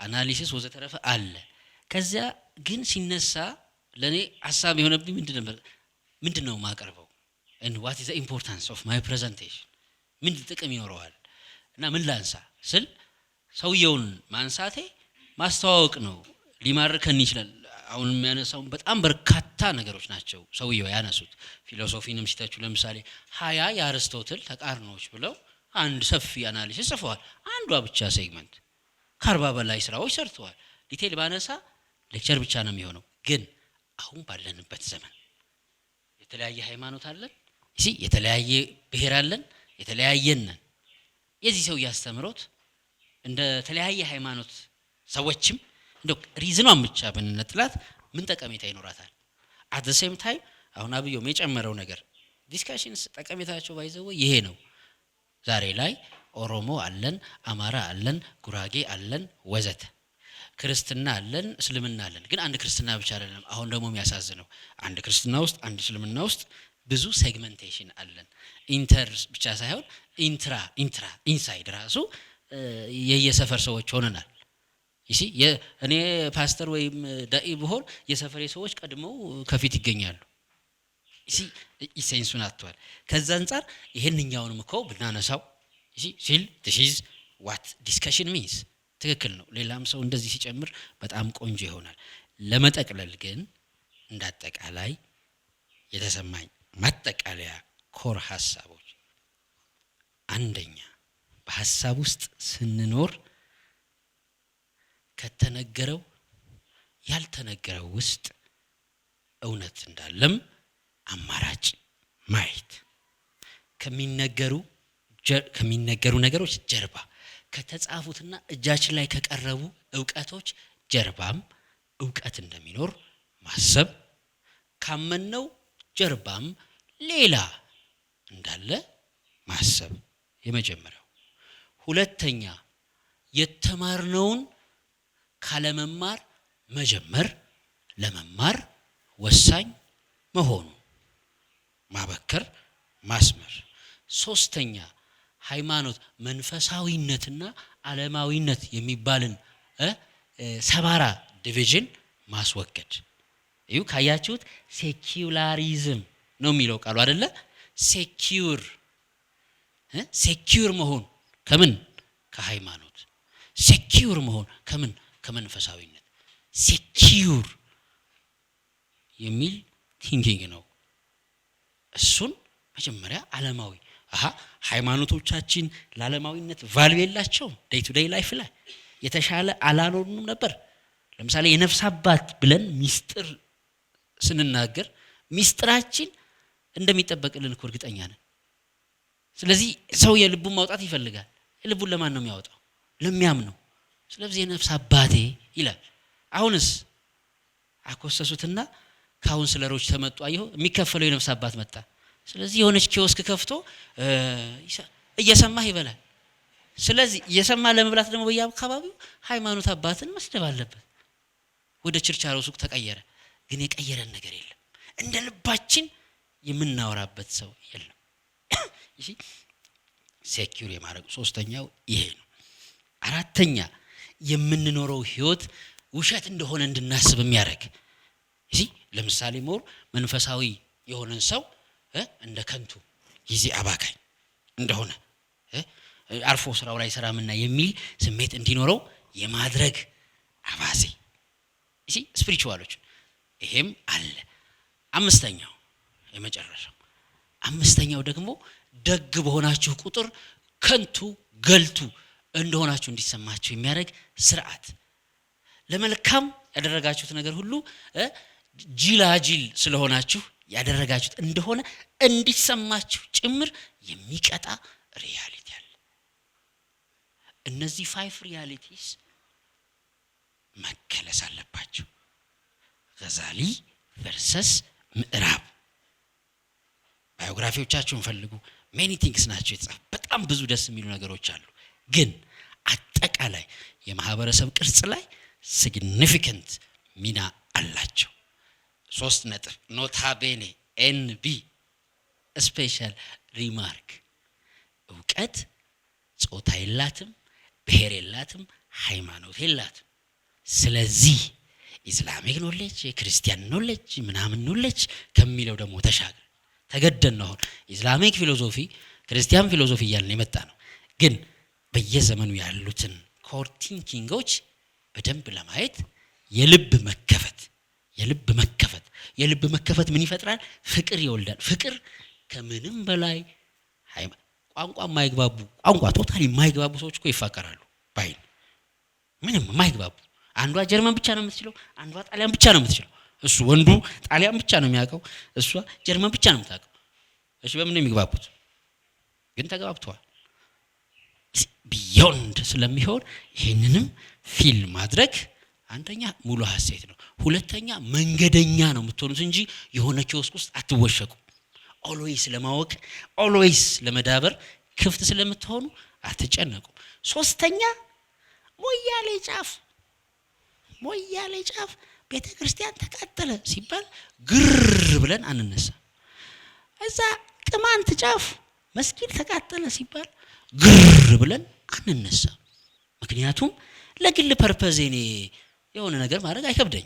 አናሊሲስ ወዘተረፈ አለ ከዛ ግን ሲነሳ ለኔ ሐሳብ የሆነብኝ ምንድነው ማቀርበው and what is the importance of my presentation ምን ጥቅም ይኖረዋል እና ምን ላንሳ ስል ሰውየውን ማንሳቴ ማስተዋወቅ ነው ሊማርከን ይችላል አሁን የሚያነሳው በጣም በርካታ ነገሮች ናቸው ሰውየው ያነሱት ፊሎሶፊንም ሲታችሁ ለምሳሌ 20 የአርስቶትል ተቃርኖች ብለው አንድ ሰፊ አናሊሲስ ጽፈዋል አንዷ ብቻ ሴግመንት ከ40 በላይ ስራዎች ሰርተዋል ዲቴል ባነሳ ሌክቸር ብቻ ነው የሚሆነው ግን አሁን ባለንበት ዘመን የተለያየ ሃይማኖት አለን እሺ የተለያየ ብሔር አለን የተለያየን የዚህ ሰው ያስተምሮት እንደ ተለያየ ሃይማኖት ሰዎችም እንደው ሪዝኗን ብቻ በእነጥላት ምን ጠቀሜታ ይኖራታል at the same time አሁን አብዮም የጨመረው ነገር ዲስካሽንስ ጠቀሜታቸው ባይዘው ይሄ ነው ዛሬ ላይ ኦሮሞ አለን አማራ አለን ጉራጌ አለን ወዘተ ክርስትና አለን እስልምና አለን ግን አንድ ክርስትና ብቻ አይደለም አሁን ደግሞ የሚያሳዝነው አንድ ክርስትና ውስጥ አንድ እስልምና ውስጥ ብዙ ሴግመንቴሽን አለን ኢንተር ብቻ ሳይሆን ኢንትራ ኢንሳይድ ራሱ የየሰፈር ሰዎች ሆነናል ይሲ እኔ ፓስተር ወይም ዳኢ ብሆን የሰፈሬ ሰዎች ቀድመው ከፊት ይገኛሉ። ይሲ ኢሴንሱን አጥቷል። ከዛ አንፃር ይሄንኛውንም እኮ ብናነሳው ይሲ ሲል this is what discussion means ትክክል ነው። ሌላም ሰው እንደዚህ ሲጨምር በጣም ቆንጆ ይሆናል። ለመጠቅለል ግን እንዳጠቃላይ የተሰማኝ ማጠቃለያ ኮር ሐሳቦች፣ አንደኛ በሐሳብ ውስጥ ስንኖር ከተነገረው ያልተነገረው ውስጥ እውነት እንዳለም አማራጭ ማየት፣ ከሚነገሩ ነገሮች ጀርባ ከተጻፉትና እጃችን ላይ ከቀረቡ ዕውቀቶች ጀርባም ዕውቀት እንደሚኖር ማሰብ፣ ካመነው ጀርባም ሌላ እንዳለ ማሰብ የመጀመሪያው። ሁለተኛ የተማርነውን ካለመማር መጀመር ለመማር ወሳኝ መሆኑ ማበከር ማስመር። ሶስተኛ ሃይማኖት መንፈሳዊነትና ዓለማዊነት የሚባልን ሰባራ ዲቪዥን ማስወገድ። እዩ ካያችሁት ሴኩላሪዝም ነው የሚለው ቃሉ አይደለ? ሴኩር መሆን ከምን ከሃይማኖት፣ ሴኩር መሆን ከምን ከመንፈሳዊነት። ሴኩር የሚል ቲንኪንግ ነው። እሱን መጀመሪያ ዓለማዊ ሃይማኖቶቻችን ለዓለማዊነት ቫልዩ የላቸውም። ዴይ ቱ ዴይ ላይፍ ላይ የተሻለ አላኖሩንም ነበር። ለምሳሌ የነፍስ አባት ብለን ሚስጥር ስንናገር ሚስጥራችን እንደሚጠበቅልን እኮ እርግጠኛ ነን። ስለዚህ ሰው የልቡን ማውጣት ይፈልጋል። የልቡን ለማን ነው የሚያወጣው? ለሚያምነው። ስለዚህ የነፍስ አባቴ ይላል። አሁንስ አኮሰሱትና ካውንስለሮች ተመጡ። አየሁ የሚከፈለው የነፍስ አባት መጣ። ስለዚህ የሆነች ኪዮስክ ከፍቶ እየሰማህ ይበላል። ስለዚህ እየሰማ ለመብላት ደግሞ በየአካባቢው ሃይማኖት አባትን መስደብ አለበት። ወደ ችርቻሮ ሱቅ ተቀየረ። ግን የቀየረን ነገር የለም። እንደ ልባችን የምናወራበት ሰው የለም። እሺ ሴኩር የማድረግ ሶስተኛው ይሄ ነው። አራተኛ የምንኖረው ህይወት ውሸት እንደሆነ እንድናስብ የሚያደርግ እሺ ለምሳሌ ሞር መንፈሳዊ የሆነን ሰው እንደ ከንቱ ጊዜ አባካኝ እንደሆነ አርፎ ስራው ላይ ሰራምና የሚል ስሜት እንዲኖረው የማድረግ አባዜ እሺ ስፒሪቹዋሎች ይሄም አለ። አምስተኛው የመጨረሻው አምስተኛው ደግሞ ደግ በሆናችሁ ቁጥር ከንቱ ገልቱ እንደሆናችሁ እንዲሰማችሁ የሚያደርግ ስርዓት። ለመልካም ያደረጋችሁት ነገር ሁሉ ጅላጅል ስለሆናችሁ ያደረጋችሁት እንደሆነ እንዲሰማችሁ ጭምር የሚቀጣ ሪያሊቲ አለ። እነዚህ 5 ሪያሊቲስ መከለስ አለባቸው። ገዛሊ ቨርሰስ ምዕራብ ባዮግራፊዎቻችሁን ፈልጉ። ሜኒ ቲንግስ ናቸው የተጻፉ። በጣም ብዙ ደስ የሚሉ ነገሮች አሉ። ግን አጠቃላይ የማህበረሰብ ቅርጽ ላይ ሲግኒፊካንት ሚና አላቸው። 3 ነጥብ ኖታቤኔ ኤንቢ ስፔሻል ሪማርክ። ዕውቀት ጾታ የላትም፣ ብሔር የላትም፣ ሃይማኖት የላትም። ስለዚህ ኢስላሚክ ኖሌጅ፣ የክርስቲያን ኖሌጅ፣ ምናምን ኖሌጅ ከሚለው ደግሞ ተሻገር ተገደን ነው። አሁን ኢስላሚክ ፊሎሶፊ ክርስቲያን ፊሎሶፊ እያልን የመጣ ነው። ግን በየዘመኑ ያሉትን ኮር ቲንኪንጎች በደንብ ለማየት የልብ መከፈት ምን ይፈጥራል? ፍቅር ይወልዳል። ፍቅር ከምንም በላይ ቋንቋ የማይግባቡ ቋንቋ ቶታሊ የማይግባቡ ሰዎች እኮ ይፋቀራሉ። ባይን ምንም የማይግባቡ አንዷ ጀርመን ብቻ ነው የምትችለው፣ አንዷ ጣሊያን ብቻ ነው የምትችለው። እሱ ወንዱ ጣሊያን ብቻ ነው የሚያውቀው፣ እሷ ጀርመን ብቻ ነው የምታውቀው። እሺ በምን ነው የሚግባቡት? ግን ተግባብተዋል። ቢዮንድ ስለሚሆን ይሄንንም ፊል ማድረግ አንደኛ ሙሉ ሐሴት ነው። ሁለተኛ መንገደኛ ነው የምትሆኑት እንጂ የሆነ ኪዮስክ ውስጥ አትወሸቁ። ኦልዌይስ ለማወቅ ኦልዌይስ ለመዳበር ክፍት ስለምትሆኑ አትጨነቁ። ሶስተኛ ሞያሌ ጫፍ ቤተ ክርስቲያን ተቃጠለ ሲባል ግር ብለን አንነሳ። እዛ ቅማንት ጫፍ መስጊድ ተቃጠለ ሲባል ግር ብለን አንነሳ። ምክንያቱም ለግል ፐርፐዝ እኔ የሆነ ነገር ማድረግ አይከብደኝ።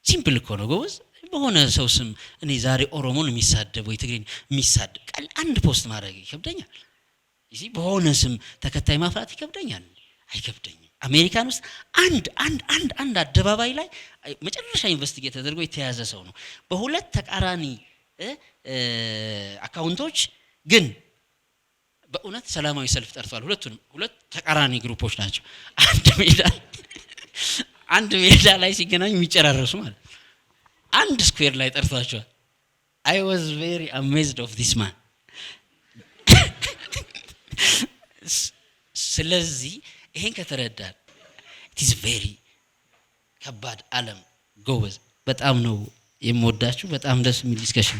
ሲምፕል እኮ ነው ጎበዝ። በሆነ ሰው ስም እኔ ዛሬ ኦሮሞን የሚሳደብ ወይ ትግሬን የሚሳደብ አንድ ፖስት ማድረግ ይከብደኛል። እዚህ በሆነ ስም ተከታይ ማፍራት ይከብደኛል? አይከብደኝም። አሜሪካን ውስጥ አንድ አደባባይ ላይ መጨረሻ ኢንቨስቲጌት ተደርጎ የተያዘ ሰው ነው በሁለት ተቃራኒ አካውንቶች ግን በእውነት ሰላማዊ ሰልፍ ጠርቷል። ሁለት ተቃራኒ ግሩፖች ናቸው። አንድ ሜዳ ላይ ሲገናኙ የሚጨራረሱ ማለት አንድ ስኩዌር ላይ ጠርቷቸዋል። I was very amazed of this man። ስለዚህ ይሄን ከተረዳን it is very ከባድ ዓለም ጎበዝ። በጣም ነው የምወዳችሁ። በጣም ደስ የሚል ዲስከሽን